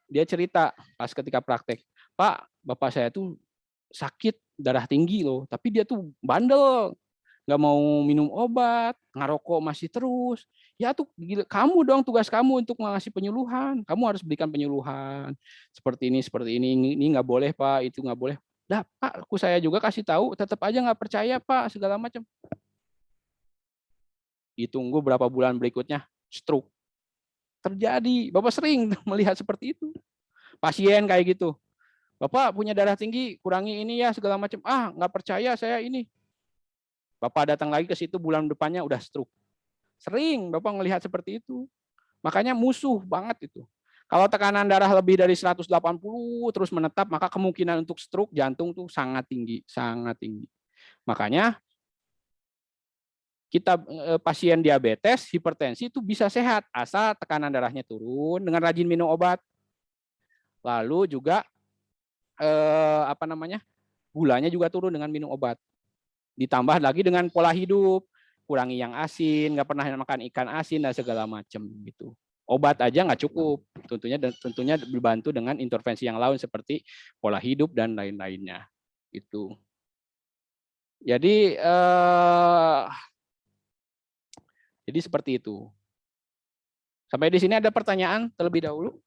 Dia cerita pas ketika praktek, Pak, bapak saya tuh sakit darah tinggi loh, tapi dia tuh bandel, nggak mau minum obat, ngerokok masih terus. Ya tuh kamu dong, tugas kamu untuk mengasih penyuluhan. Kamu harus berikan penyuluhan seperti ini nggak boleh Pak, itu nggak boleh. Dah Pak, saya juga kasih tahu, tetap aja nggak percaya Pak, segala macam. Ditunggu berapa bulan berikutnya, stroke. Terjadi. Bapak sering melihat seperti itu. Pasien kayak gitu. Bapak punya darah tinggi, kurangi ini ya segala macam. Ah, nggak percaya saya ini. Bapak datang lagi ke situ bulan depannya udah stroke. Sering Bapak melihat seperti itu. Makanya musuh banget itu. Kalau tekanan darah lebih dari 180 terus menetap, maka kemungkinan untuk stroke jantung tuh sangat tinggi, sangat tinggi. Makanya kita pasien diabetes, hipertensi itu bisa sehat asal tekanan darahnya turun dengan rajin minum obat. Lalu juga gulanya juga turun dengan minum obat. Ditambah lagi dengan pola hidup, kurangi yang asin, nggak pernah makan ikan asin dan segala macam gitu. Obat aja nggak cukup, tentunya dibantu dengan intervensi yang lain seperti pola hidup dan lain-lainnya. Itu. Jadi seperti itu. Sampai di sini ada pertanyaan terlebih dahulu?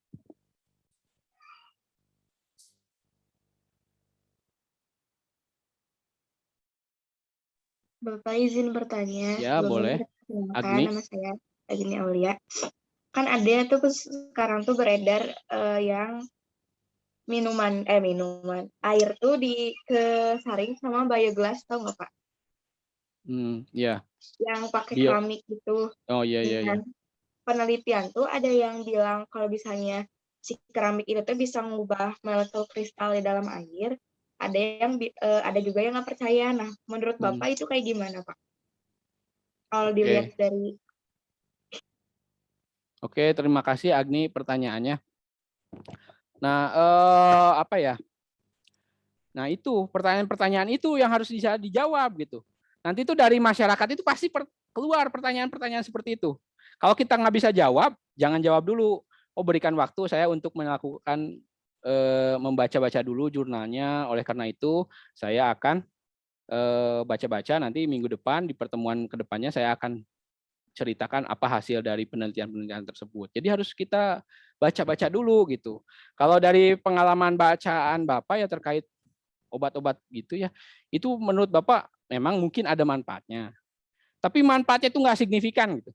Bapak izin bertanya. Ya, boleh. Agni. Nama saya Agni Aulia. Kan ada tuh sekarang tuh beredar yang minuman air tuh kesaring sama biogas, tau nggak Pak? Ya. Yang pakai keramik gitu. Oh iya. Penelitian tuh ada yang bilang kalau misalnya si keramik itu tuh bisa mengubah molekul kristal di dalam air. Ada juga yang nggak percaya. Nah, menurut Bapak itu kayak gimana Pak? Kalau dilihat dari. Oke, terima kasih Agni pertanyaannya. Nah, Nah, itu pertanyaan-pertanyaan itu yang harus bisa dijawab gitu. Nanti itu dari masyarakat itu pasti keluar pertanyaan-pertanyaan seperti itu. Kalau kita nggak bisa jawab, jangan jawab dulu. Berikan waktu saya untuk melakukan membaca-baca dulu jurnalnya. Oleh karena itu, saya akan baca-baca nanti minggu depan di pertemuan kedepannya saya akan ceritakan apa hasil dari penelitian-penelitian tersebut. Jadi harus kita baca-baca dulu gitu. Kalau dari pengalaman bacaan Bapak ya terkait obat-obat gitu ya, itu menurut Bapak memang mungkin ada manfaatnya. Tapi manfaatnya itu nggak signifikan gitu.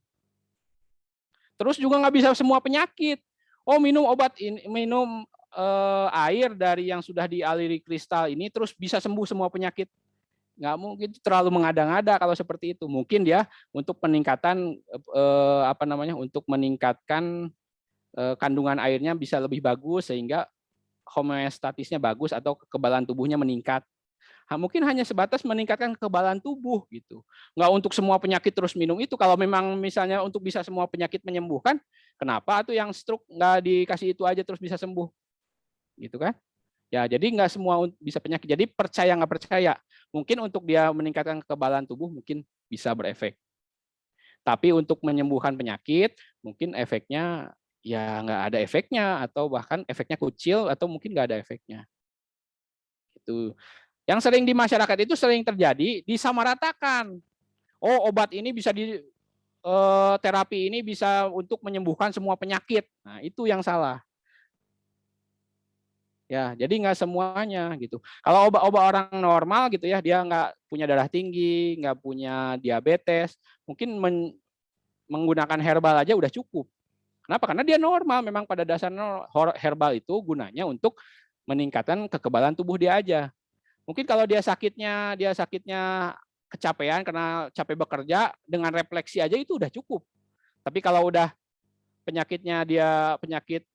Terus juga nggak bisa semua penyakit. Minum obat ini, minum air dari yang sudah dialiri kristal ini terus bisa sembuh semua penyakit. Nggak mungkin, terlalu mengada-ngada kalau seperti itu. Mungkin dia untuk peningkatan untuk meningkatkan kandungan airnya bisa lebih bagus sehingga homeostatisnya bagus atau kekebalan tubuhnya meningkat. Mungkin hanya sebatas meningkatkan kekebalan tubuh gitu. Nggak untuk semua penyakit terus minum itu. Kalau memang misalnya untuk bisa semua penyakit menyembuhkan, kenapa tuh yang stroke nggak dikasih itu aja terus bisa sembuh? Gitu kan? Ya, jadi nggak semua bisa penyakit. Jadi percaya nggak percaya. Mungkin untuk dia meningkatkan kekebalan tubuh mungkin bisa berefek. Tapi untuk menyembuhkan penyakit, mungkin efeknya ya nggak ada efeknya atau bahkan efeknya kecil atau mungkin nggak ada efeknya. Itu yang sering di masyarakat itu sering terjadi disamaratakan. Obat ini bisa terapi ini bisa untuk menyembuhkan semua penyakit. Nah, itu yang salah. Ya, jadi nggak semuanya gitu. Kalau obat-obat orang normal gitu ya, dia nggak punya darah tinggi, nggak punya diabetes, mungkin menggunakan herbal aja udah cukup. Kenapa? Karena dia normal, memang pada dasarnya herbal itu gunanya untuk meningkatkan kekebalan tubuh dia aja. Mungkin kalau dia sakitnya kecapean karena capek bekerja, dengan refleksi aja itu udah cukup. Tapi kalau udah penyakitnya dia penyakit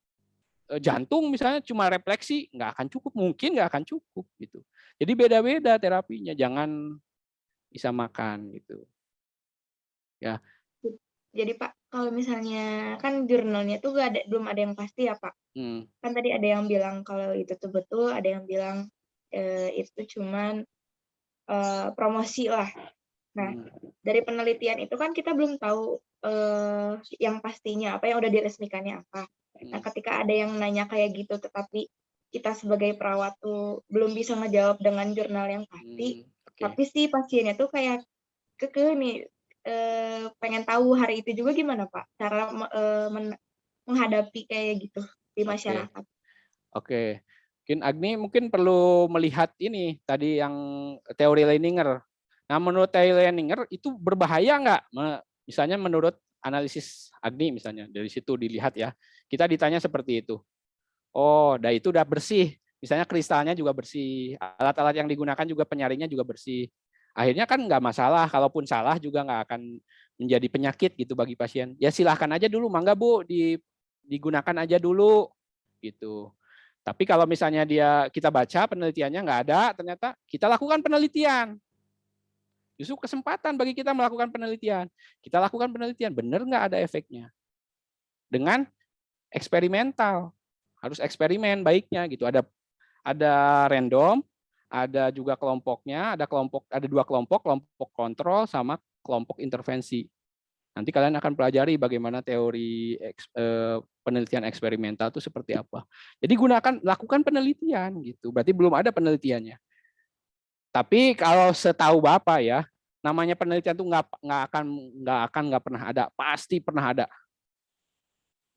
jantung misalnya cuma refleksi nggak akan cukup, mungkin nggak akan cukup gitu. Jadi beda-beda terapinya, jangan disamakan gitu. Ya. Jadi Pak, kalau misalnya kan jurnalnya tuh belum ada yang pasti ya Pak. Kan tadi ada yang bilang kalau itu tuh betul, ada yang bilang itu cuman promosi lah. Nah, dari penelitian itu kan kita belum tahu yang pastinya apa, yang udah diresmikannya apa. Nah, ketika ada yang nanya kayak gitu, tetapi kita sebagai perawat tuh belum bisa ngejawab dengan jurnal yang pasti, tapi si pasiennya tuh kayak kekeh nih, pengen tahu hari itu juga gimana Pak, cara menghadapi kayak gitu di masyarakat? Oke. Mungkin Agni perlu melihat ini tadi yang teori Leininger. Nah, menurut teori Leininger itu berbahaya nggak? Misalnya menurut analisis Agni misalnya, dari situ dilihat ya. Kita ditanya seperti itu. Oh, itu udah bersih. Misalnya kristalnya juga bersih. Alat-alat yang digunakan juga penyaringnya juga bersih. Akhirnya kan nggak masalah. Kalaupun salah juga nggak akan menjadi penyakit gitu bagi pasien. Ya silahkan aja dulu, mangga Bu, digunakan aja dulu gitu. Tapi kalau misalnya kita baca penelitiannya nggak ada, ternyata kita lakukan penelitian. Justru kesempatan bagi kita melakukan penelitian. Kita lakukan penelitian, benar nggak ada efeknya? Dengan eksperimental, harus eksperimen baiknya gitu. Ada random, ada juga kelompoknya, ada 2 kelompok kontrol sama kelompok intervensi. Nanti kalian akan pelajari bagaimana teori penelitian eksperimental itu seperti apa. Jadi lakukan penelitian gitu. Berarti belum ada penelitiannya. Tapi kalau setahu Bapak ya, namanya penelitian itu nggak pernah ada, pasti pernah ada.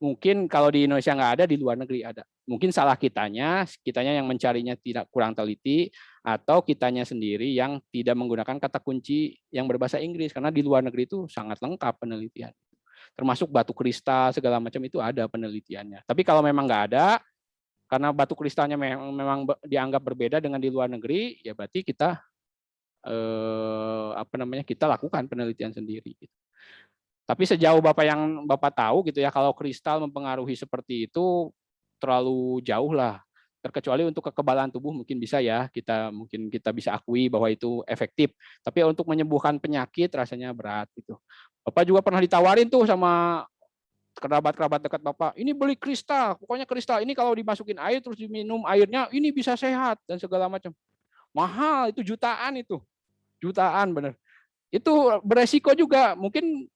Mungkin kalau di Indonesia nggak ada, di luar negeri ada. Mungkin salah kitanya yang mencarinya tidak kurang teliti, atau kitanya sendiri yang tidak menggunakan kata kunci yang berbahasa Inggris, karena di luar negeri itu sangat lengkap penelitian. Termasuk batu kristal segala macam itu ada penelitiannya. Tapi kalau memang nggak ada, karena batu kristalnya memang dianggap berbeda dengan di luar negeri, ya berarti kita kita lakukan penelitian sendiri. Tapi sejauh Bapak tahu gitu ya, kalau kristal mempengaruhi seperti itu terlalu jauh lah. Terkecuali untuk kekebalan tubuh mungkin bisa ya, kita bisa akui bahwa itu efektif. Tapi untuk menyembuhkan penyakit rasanya berat gitu. Bapak juga pernah ditawarin tuh sama kerabat-kerabat dekat Bapak, ini beli kristal, pokoknya kristal ini kalau dimasukin air terus diminum airnya ini bisa sehat dan segala macam. Mahal, itu jutaan itu. Jutaan bener. Itu beresiko juga, mungkin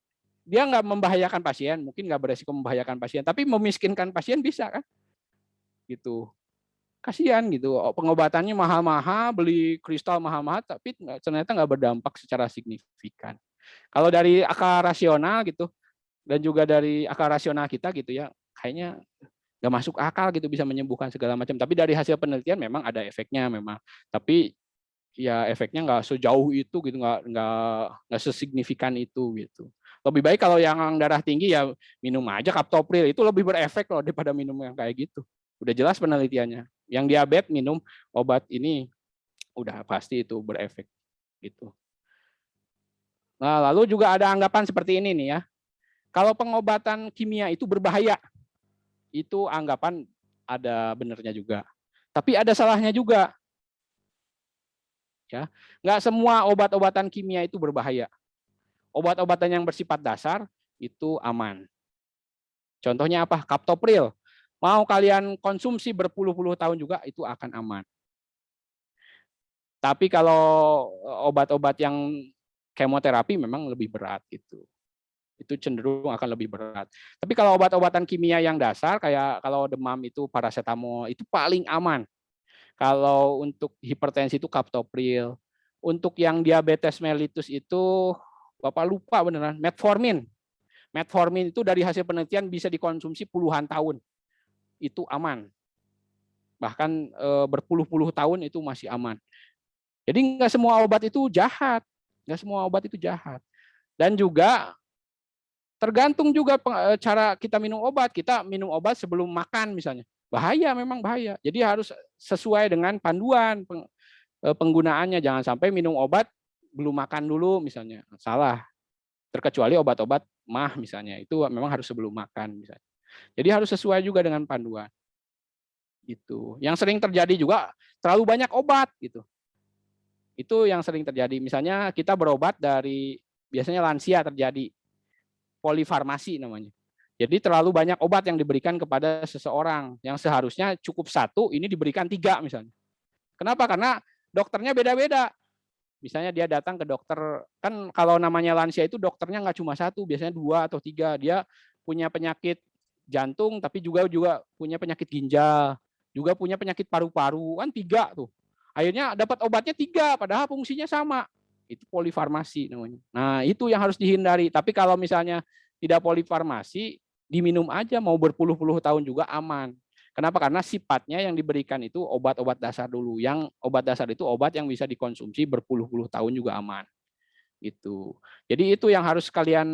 dia nggak membahayakan pasien, mungkin nggak beresiko membahayakan pasien, tapi memiskinkan pasien bisa kan? Gitu. Kasihan gitu. Pengobatannya mahal-mahal, beli kristal mahal-mahal, tapi ternyata nggak berdampak secara signifikan. Kalau dari akal rasional gitu, dan juga dari akal rasional kita gitu ya, kayaknya nggak masuk akal gitu bisa menyembuhkan segala macam. Tapi dari hasil penelitian memang ada efeknya memang. Tapi ya efeknya nggak sejauh itu gitu, nggak sesignifikan itu gitu. Lebih baik kalau yang darah tinggi ya minum aja kaptopril, itu lebih berefek loh daripada minum yang kayak gitu. Udah jelas penelitiannya. Yang diabetes minum obat ini udah pasti itu berefek gitu. Nah, lalu juga ada anggapan seperti ini nih ya. Kalau pengobatan kimia itu berbahaya, itu anggapan ada benernya juga. Tapi ada salahnya juga. Ya, nggak semua obat-obatan kimia itu berbahaya. Obat-obatan yang bersifat dasar itu aman. Contohnya apa? Kaptopril. Mau kalian konsumsi berpuluh-puluh tahun juga itu akan aman. Tapi kalau obat-obat yang kemoterapi memang lebih berat gitu. Itu cenderung akan lebih berat. Tapi kalau obat-obatan kimia yang dasar kayak kalau demam itu paracetamol itu paling aman. Kalau untuk hipertensi itu kaptopril. Untuk yang diabetes mellitus itu Bapak lupa beneran, metformin. Metformin itu dari hasil penelitian bisa dikonsumsi puluhan tahun. Itu aman. Bahkan berpuluh-puluh tahun itu masih aman. Jadi nggak semua obat itu jahat. Nggak semua obat itu jahat. Dan juga tergantung juga cara kita minum obat. Kita minum obat sebelum makan misalnya. Bahaya, memang bahaya. Jadi harus sesuai dengan panduan penggunaannya. Jangan sampai minum obat belum makan dulu misalnya. Salah. Terkecuali obat-obat mah misalnya. Itu memang harus sebelum makan misalnya. Jadi harus sesuai juga dengan panduan. Gitu. Yang sering terjadi juga terlalu banyak obat gitu. Itu yang sering terjadi. Misalnya kita berobat dari biasanya lansia terjadi polifarmasi namanya. Jadi terlalu banyak obat yang diberikan kepada seseorang yang seharusnya cukup satu, ini diberikan 3 misalnya. Kenapa? Karena dokternya beda-beda. Misalnya dia datang ke dokter, kan kalau namanya lansia itu dokternya nggak cuma satu, biasanya 2 atau 3. Dia punya penyakit jantung, tapi juga punya penyakit ginjal, juga punya penyakit paru-paru, kan 3 tuh. Akhirnya dapat obatnya 3, padahal fungsinya sama. Itu polifarmasi namanya. Nah itu yang harus dihindari. Tapi kalau misalnya tidak polifarmasi, diminum aja mau berpuluh-puluh tahun juga aman. Kenapa? Karena sifatnya yang diberikan itu obat-obat dasar dulu. Yang obat dasar itu obat yang bisa dikonsumsi berpuluh-puluh tahun juga aman. Gitu. Jadi itu yang harus kalian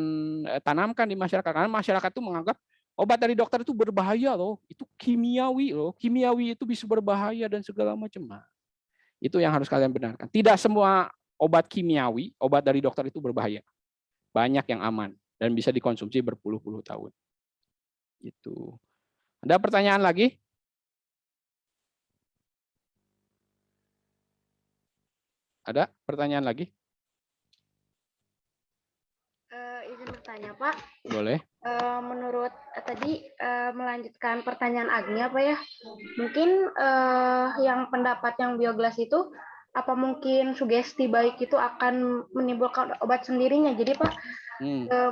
tanamkan di masyarakat. Karena masyarakat itu menganggap obat dari dokter itu berbahaya loh. Itu kimiawi loh. Kimiawi itu bisa berbahaya dan segala macam. Nah, itu yang harus kalian benarkan. Tidak semua obat kimiawi, obat dari dokter itu berbahaya. Banyak yang aman dan bisa dikonsumsi berpuluh-puluh tahun. Gitu. Ada pertanyaan lagi? Ada pertanyaan lagi? Izin bertanya, Pak. Boleh. Menurut tadi melanjutkan pertanyaan Agni apa ya? Mungkin yang pendapat yang bioglas itu apa mungkin sugesti baik itu akan menimbulkan obat sendirinya? Jadi Pak,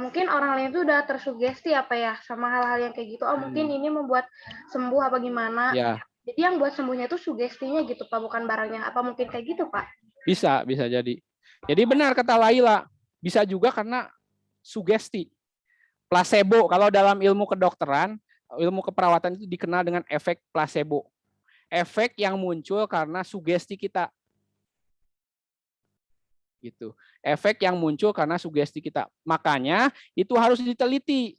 mungkin orang lain itu udah tersugesti apa ya sama hal-hal yang kayak gitu. Oh mungkin ini membuat sembuh apa gimana? Ya. Jadi yang buat sembuhnya itu sugestinya gitu Pak, bukan barangnya. Apa mungkin kayak gitu Pak? Bisa jadi. Jadi benar kata Laila, bisa juga karena sugesti. Placebo, kalau dalam ilmu kedokteran, ilmu keperawatan itu dikenal dengan efek placebo. Efek yang muncul karena sugesti kita. Gitu. Efek yang muncul karena sugesti kita. Makanya itu harus diteliti.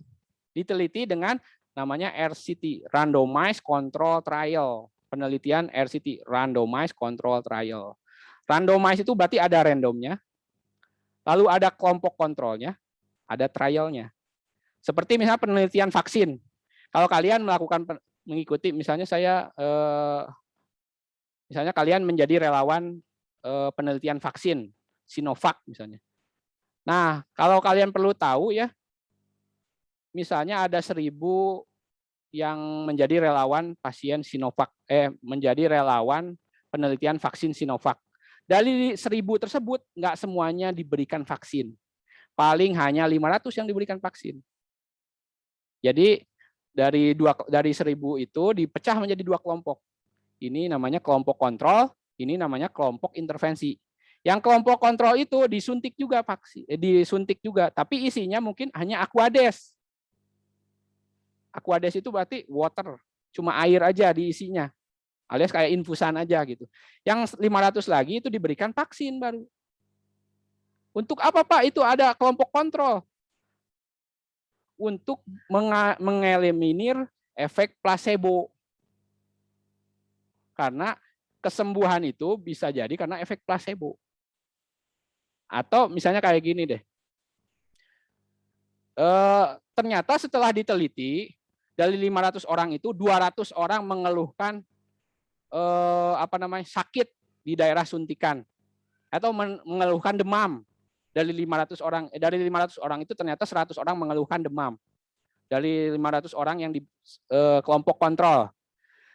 Diteliti dengan namanya RCT, Randomized Control Trial. Penelitian RCT, Randomized Control Trial. Randomized itu berarti ada randomnya, lalu ada kelompok kontrolnya, ada trialnya. Seperti misalnya penelitian vaksin. Kalau kalian mengikuti, misalnya misalnya kalian menjadi relawan penelitian vaksin, Sinovac misalnya. Nah, kalau kalian perlu tahu ya, misalnya ada 1.000 yang menjadi relawan pasien Sinovac, menjadi relawan penelitian vaksin Sinovac. Dari 1.000 tersebut, nggak semuanya diberikan vaksin. Paling hanya 500 yang diberikan vaksin. Jadi dari 1.000 itu dipecah menjadi 2 kelompok. Ini namanya kelompok kontrol, ini namanya kelompok intervensi. Yang kelompok kontrol itu disuntik juga vaksin, disuntik juga, tapi isinya mungkin hanya Aquades. Aquades itu berarti water, cuma air aja diisinya. Alias kayak infusan aja gitu. Yang 500 lagi itu diberikan vaksin baru. Untuk apa Pak? Itu ada kelompok kontrol. Untuk mengeliminir efek placebo. Karena kesembuhan itu bisa jadi karena efek placebo. Atau misalnya kayak gini deh. Ternyata setelah diteliti, dari 500 orang itu 200 orang mengeluhkan sakit di daerah suntikan atau mengeluhkan demam. Dari 500 orang itu ternyata 100 orang mengeluhkan demam. Dari 500 orang yang di kelompok kontrol.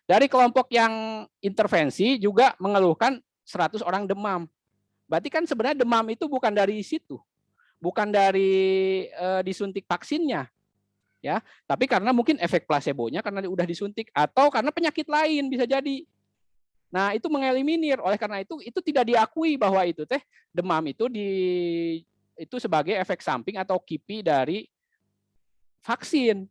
Dari kelompok yang intervensi juga mengeluhkan 100 orang demam. Berarti kan sebenarnya demam itu bukan dari situ. Bukan dari disuntik vaksinnya. Ya, tapi karena mungkin efek placebo-nya karena udah disuntik atau karena penyakit lain bisa jadi. Nah, itu mengeliminir. Oleh karena itu tidak diakui bahwa itu demam itu sebagai efek samping atau KIPI dari vaksin.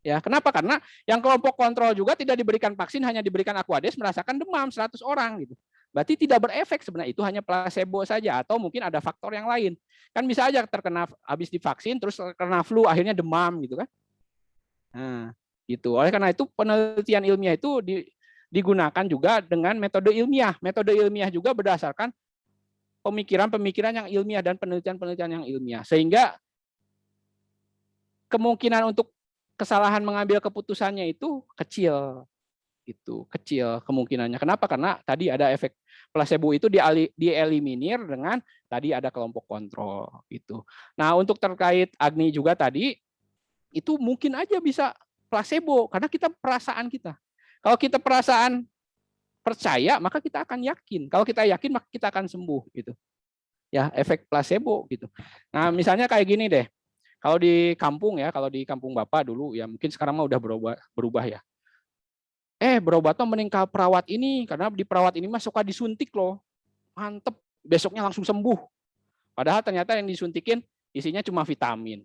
Ya, kenapa? Karena yang kelompok kontrol juga tidak diberikan vaksin, hanya diberikan Aquades, merasakan demam 100 orang gitu. Berarti tidak berefek sebenarnya, itu hanya placebo saja atau mungkin ada faktor yang lain. Kan bisa aja terkena habis divaksin terus terkena flu akhirnya demam gitu kan. Nah, gitu. Oleh karena itu penelitian ilmiah itu digunakan juga dengan metode ilmiah. Metode ilmiah juga berdasarkan pemikiran-pemikiran yang ilmiah dan penelitian-penelitian yang ilmiah. Sehingga kemungkinan untuk kesalahan mengambil keputusannya itu kecil. Itu kecil kemungkinannya. Kenapa? Karena tadi ada efek placebo itu dieliminir dengan tadi ada kelompok kontrol gitu. Nah, untuk terkait Agni juga tadi itu mungkin aja bisa placebo karena kita perasaan kita. Kalau kita perasaan percaya, maka kita akan yakin. Kalau kita yakin, maka kita akan sembuh gitu. Ya, efek placebo gitu. Nah, misalnya kayak gini deh. Kalau di kampung ya, kalau di kampung Bapak dulu ya mungkin sekarang mah udah berubah ya. Berobatnya mending ke perawat ini karena di perawat ini mah suka disuntik loh. Mantep, besoknya langsung sembuh. Padahal ternyata yang disuntikin isinya cuma vitamin.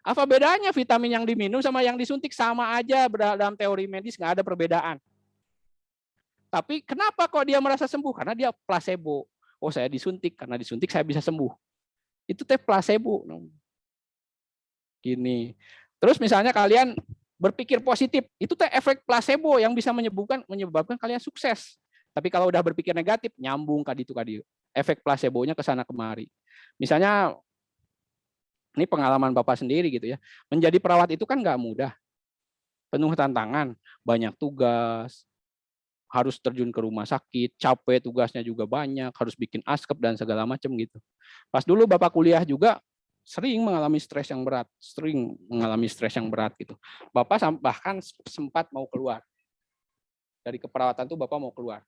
Apa bedanya vitamin yang diminum sama yang disuntik? Sama aja, dalam teori medis nggak ada perbedaan. Tapi kenapa kok dia merasa sembuh? Karena dia placebo. Oh, saya disuntik, karena disuntik saya bisa sembuh. Itu teh placebo. Gini. Terus misalnya kalian berpikir positif, itu teh efek placebo yang bisa menyebabkan kalian sukses. Tapi kalau udah berpikir negatif, nyambung kadi. Efek placebo-nya ke sana kemari. Misalnya ini pengalaman Bapak sendiri gitu ya. Menjadi perawat itu kan nggak mudah. Penuh tantangan, banyak tugas, harus terjun ke rumah sakit, capek tugasnya juga banyak, harus bikin askep dan segala macam gitu. Pas dulu Bapak kuliah juga sering mengalami stres yang berat, gitu. Bapak bahkan sempat mau keluar. Dari keperawatan tuh Bapak mau keluar.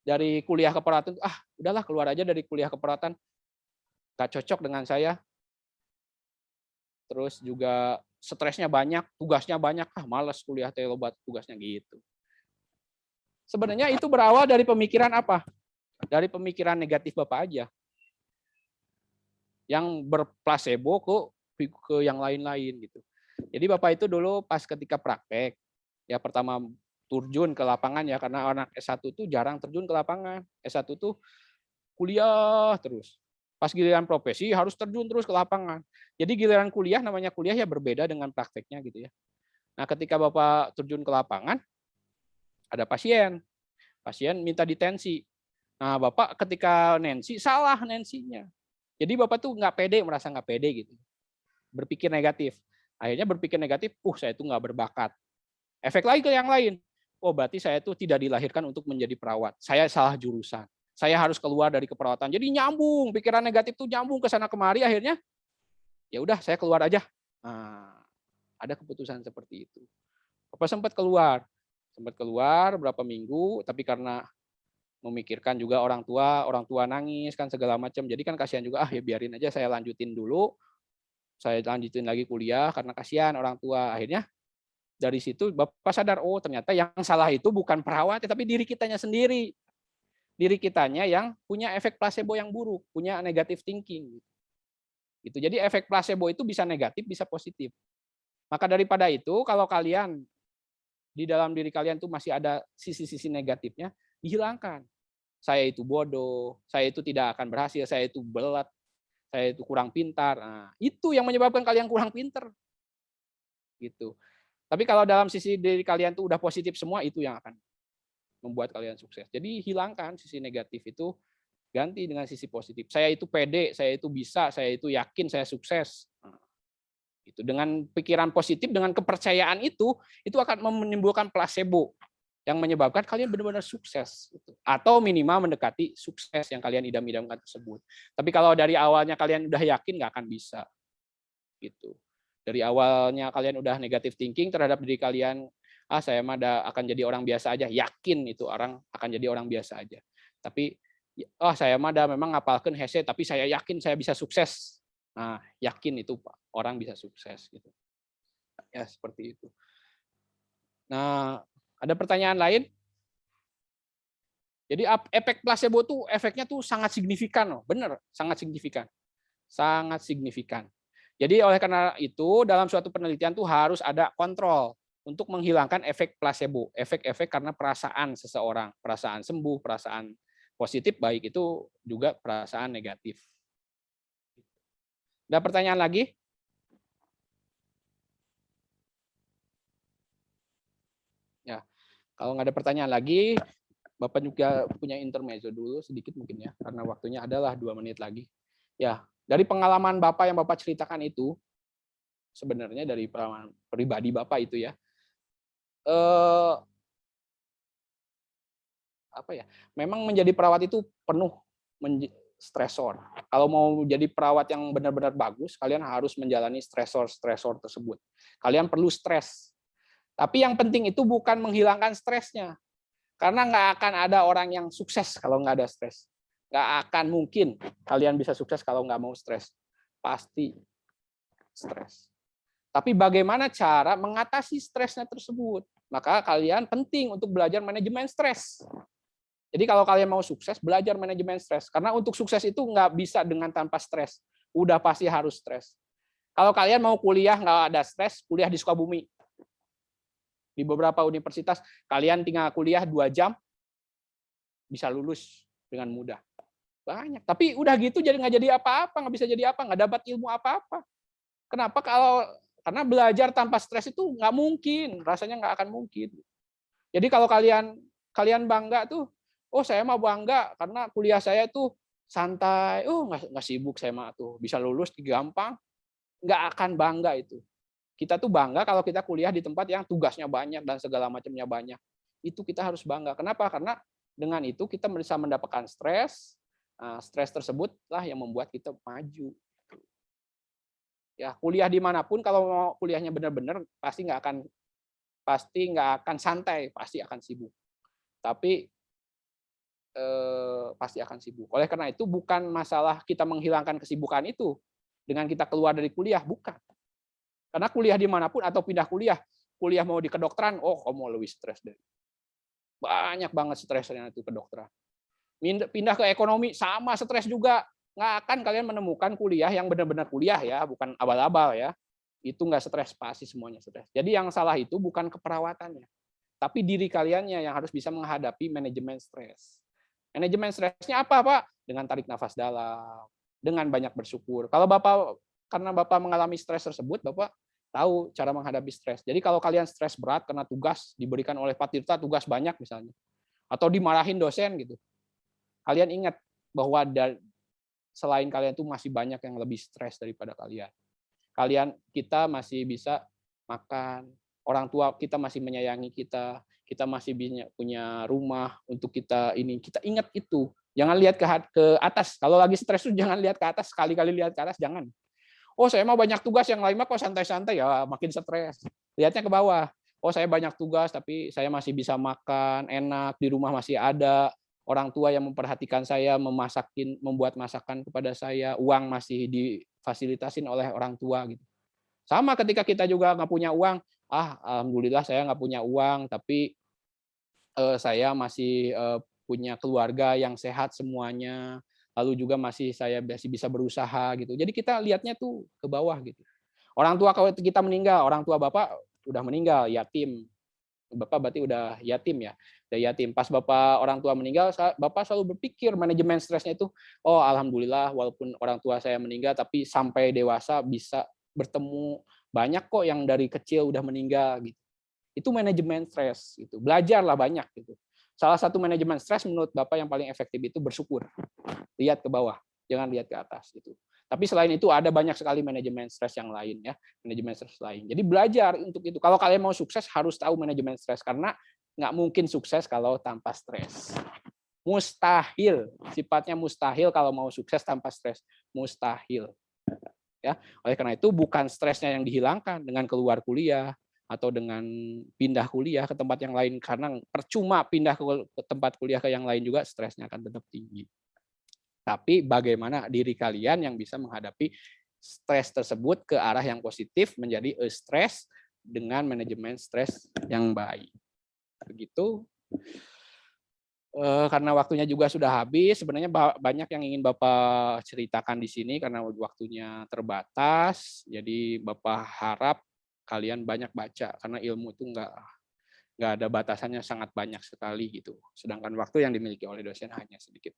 Dari kuliah keperawatan, udahlah keluar aja dari kuliah keperawatan. Gak cocok dengan saya. Terus juga stresnya banyak, tugasnya banyak, malas kuliah teh lobat tugasnya gitu. Sebenarnya itu berawal dari pemikiran apa? Dari pemikiran negatif Bapak aja. Yang berplasebo ke yang lain-lain gitu. Jadi Bapak itu dulu pas ketika praktek, ya pertama terjun ke lapangan ya, karena anak S1 tuh jarang terjun ke lapangan. S1 tuh kuliah terus. Pas giliran profesi harus terjun terus ke lapangan. Jadi giliran kuliah, namanya kuliah ya berbeda dengan prakteknya gitu ya. Nah, ketika Bapak terjun ke lapangan, ada pasien. Pasien minta ditensi. Nah, Bapak ketika nensi, salah nensinya. Jadi Bapak tuh merasa nggak pede gitu. Berpikir negatif. Akhirnya berpikir negatif, saya itu nggak berbakat. Efek lagi ke yang lain. Oh, berarti saya itu tidak dilahirkan untuk menjadi perawat. Saya salah jurusan. Saya harus keluar dari keperawatan. Jadi nyambung, pikiran negatif tuh nyambung ke sana kemari, akhirnya ya udah saya keluar aja. Nah, ada keputusan seperti itu. Bapak sempat keluar berapa minggu, tapi karena memikirkan juga orang tua nangis kan segala macam. Jadi kan kasihan juga, ya biarin aja saya lanjutin dulu. Saya lanjutin lagi kuliah karena kasihan orang tua. Akhirnya dari situ Bapak sadar, oh ternyata yang salah itu bukan perawat, tapi diri kitanya sendiri. Diri kitanya yang punya efek placebo yang buruk, punya negative thinking. Gitu. Jadi efek placebo itu bisa negatif, bisa positif. Maka daripada itu, kalau kalian di dalam diri kalian tuh masih ada sisi-sisi negatifnya, dihilangkan. Saya itu bodoh, saya itu tidak akan berhasil, saya itu belat, saya itu kurang pintar. Nah, itu yang menyebabkan kalian kurang pintar. Gitu. Tapi kalau dalam sisi diri kalian tuh udah positif semua, itu yang akan membuat kalian sukses. Jadi hilangkan sisi negatif itu, ganti dengan sisi positif. Saya itu pede, saya itu bisa, saya itu yakin, saya sukses. Nah, itu dengan pikiran positif, dengan kepercayaan itu akan menimbulkan placebo yang menyebabkan kalian benar-benar sukses, atau minimal mendekati sukses yang kalian idam-idamkan tersebut. Tapi kalau dari awalnya kalian udah yakin, nggak akan bisa. Gitu. Dari awalnya kalian udah negative thinking terhadap diri kalian, saya mah akan jadi orang biasa aja, yakin itu orang akan jadi orang biasa aja. Tapi saya mah memang ngapalkeun hese, tapi saya yakin saya bisa sukses. Nah, yakin itu orang bisa sukses gitu. Ya, seperti itu. Nah, ada pertanyaan lain? Jadi efek placebo tuh efeknya tuh sangat signifikan loh, benar, sangat signifikan. Sangat signifikan. Jadi oleh karena itu dalam suatu penelitian tuh harus ada kontrol untuk menghilangkan efek placebo, efek-efek karena perasaan seseorang, perasaan sembuh, perasaan positif, baik itu juga perasaan negatif. Ada pertanyaan lagi? Ya, kalau nggak ada pertanyaan lagi, Bapak juga punya intermezzo dulu sedikit mungkin ya, karena waktunya adalah 2 menit lagi. Ya, dari pengalaman Bapak yang Bapak ceritakan itu, sebenarnya dari pengalaman pribadi Bapak itu ya, memang menjadi perawat itu penuh stresor. Kalau mau jadi perawat yang benar-benar bagus, kalian harus menjalani stresor-stresor tersebut. Kalian perlu stres. Tapi yang penting itu bukan menghilangkan stresnya. Karena nggak akan ada orang yang sukses kalau nggak ada stres. Nggak akan mungkin kalian bisa sukses kalau nggak mau stres. Pasti stres. Tapi bagaimana cara mengatasi stresnya tersebut? Maka kalian penting untuk belajar manajemen stres. Jadi kalau kalian mau sukses, belajar manajemen stres. Karena untuk sukses itu nggak bisa dengan tanpa stres. Udah pasti harus stres. Kalau kalian mau kuliah nggak ada stres, kuliah di Sukabumi. Di beberapa universitas, kalian tinggal kuliah 2 jam, bisa lulus dengan mudah. Banyak. Tapi udah gitu jadi nggak jadi apa-apa, nggak bisa jadi apa, nggak dapat ilmu apa-apa. Kenapa? Karena belajar tanpa stres itu nggak mungkin, rasanya nggak akan mungkin. Jadi kalau kalian bangga tuh, oh saya mah bangga karena kuliah saya tuh santai, nggak sibuk saya mah tuh, bisa lulus gampang, nggak akan bangga itu. Kita tuh bangga kalau kita kuliah di tempat yang tugasnya banyak dan segala macamnya banyak. Itu kita harus bangga. Kenapa? Karena dengan itu kita bisa mendapatkan stres. Stres tersebutlah yang membuat kita maju. Ya, kuliah dimanapun kalau mau kuliahnya benar-benar pasti nggak akan santai, pasti akan sibuk. Tapi pasti akan sibuk. Oleh karena itu bukan masalah kita menghilangkan kesibukan itu dengan kita keluar dari kuliah, bukan. Karena kuliah dimanapun atau pindah kuliah mau di kedokteran, kamu lebih stres deh. Banyak banget stresnya itu kedokteran. Pindah ke ekonomi sama stres juga. Nggak akan kalian menemukan kuliah yang benar-benar kuliah ya, bukan abal-abal ya. Itu nggak stres, pasti semuanya stres. Jadi yang salah itu bukan keperawatannya, tapi diri kaliannya yang harus bisa menghadapi manajemen stres. Manajemen stresnya apa, Pak? Dengan tarik nafas dalam, dengan banyak bersyukur. Karena Bapak mengalami stres tersebut, Bapak tahu cara menghadapi stres. Jadi kalau kalian stres berat karena tugas diberikan oleh Pak Tirta, tugas banyak misalnya, atau dimarahin dosen gitu, kalian ingat bahwa selain kalian itu masih banyak yang lebih stres daripada kalian. Kita masih bisa makan, orang tua kita masih menyayangi kita masih punya rumah untuk kita ini. Kita ingat itu. Jangan lihat ke atas. Kalau lagi stres itu jangan lihat ke atas, sekali-kali lihat ke atas jangan. Saya mau banyak tugas, yang lain mah kok santai-santai, ya makin stres. Lihatnya ke bawah. Saya banyak tugas tapi saya masih bisa makan, enak, di rumah masih ada orang tua yang memperhatikan saya, membuat masakan kepada saya, uang masih difasilitasin oleh orang tua gitu. Sama ketika kita juga nggak punya uang, alhamdulillah saya nggak punya uang, tapi saya masih punya keluarga yang sehat semuanya, lalu juga saya masih bisa berusaha gitu. Jadi kita lihatnya tuh ke bawah gitu. Orang tua kalau kita meninggal, orang tua Bapak udah meninggal, yatim. Bapak berarti udah yatim ya. Udah yatim. Pas orang tua meninggal, Bapak selalu berpikir manajemen stresnya itu, alhamdulillah walaupun orang tua saya meninggal tapi sampai dewasa bisa bertemu, banyak kok yang dari kecil udah meninggal gitu. Itu manajemen stres gitu. Belajarlah banyak gitu. Salah satu manajemen stres menurut Bapak yang paling efektif itu bersyukur. Lihat ke bawah, jangan lihat ke atas gitu. Tapi selain itu ada banyak sekali manajemen stres yang lain ya, manajemen stres lain. Jadi belajar untuk itu. Kalau kalian mau sukses harus tahu manajemen stres karena nggak mungkin sukses kalau tanpa stres. Mustahil, sifatnya mustahil kalau mau sukses tanpa stres. Mustahil. Ya, oleh karena itu bukan stresnya yang dihilangkan dengan keluar kuliah atau dengan pindah kuliah ke tempat yang lain, karena percuma pindah ke tempat kuliah ke yang lain juga stresnya akan tetap tinggi. Tapi bagaimana diri kalian yang bisa menghadapi stres tersebut ke arah yang positif menjadi stres dengan manajemen stres yang baik. Begitu. Karena waktunya juga sudah habis, sebenarnya banyak yang ingin Bapak ceritakan di sini karena waktunya terbatas. Jadi Bapak harap kalian banyak baca karena ilmu itu nggak ada batasannya, sangat banyak sekali gitu. Sedangkan waktu yang dimiliki oleh dosen hanya sedikit.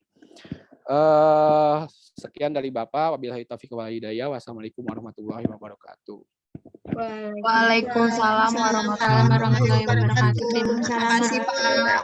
Sekian dari Bapak. Wabillahi taufiq wal hidayah. Wassalamualaikum warahmatullahi wabarakatuh. Waalaikumsalam warahmatullahi wabarakatuh. Terima kasih, Pak.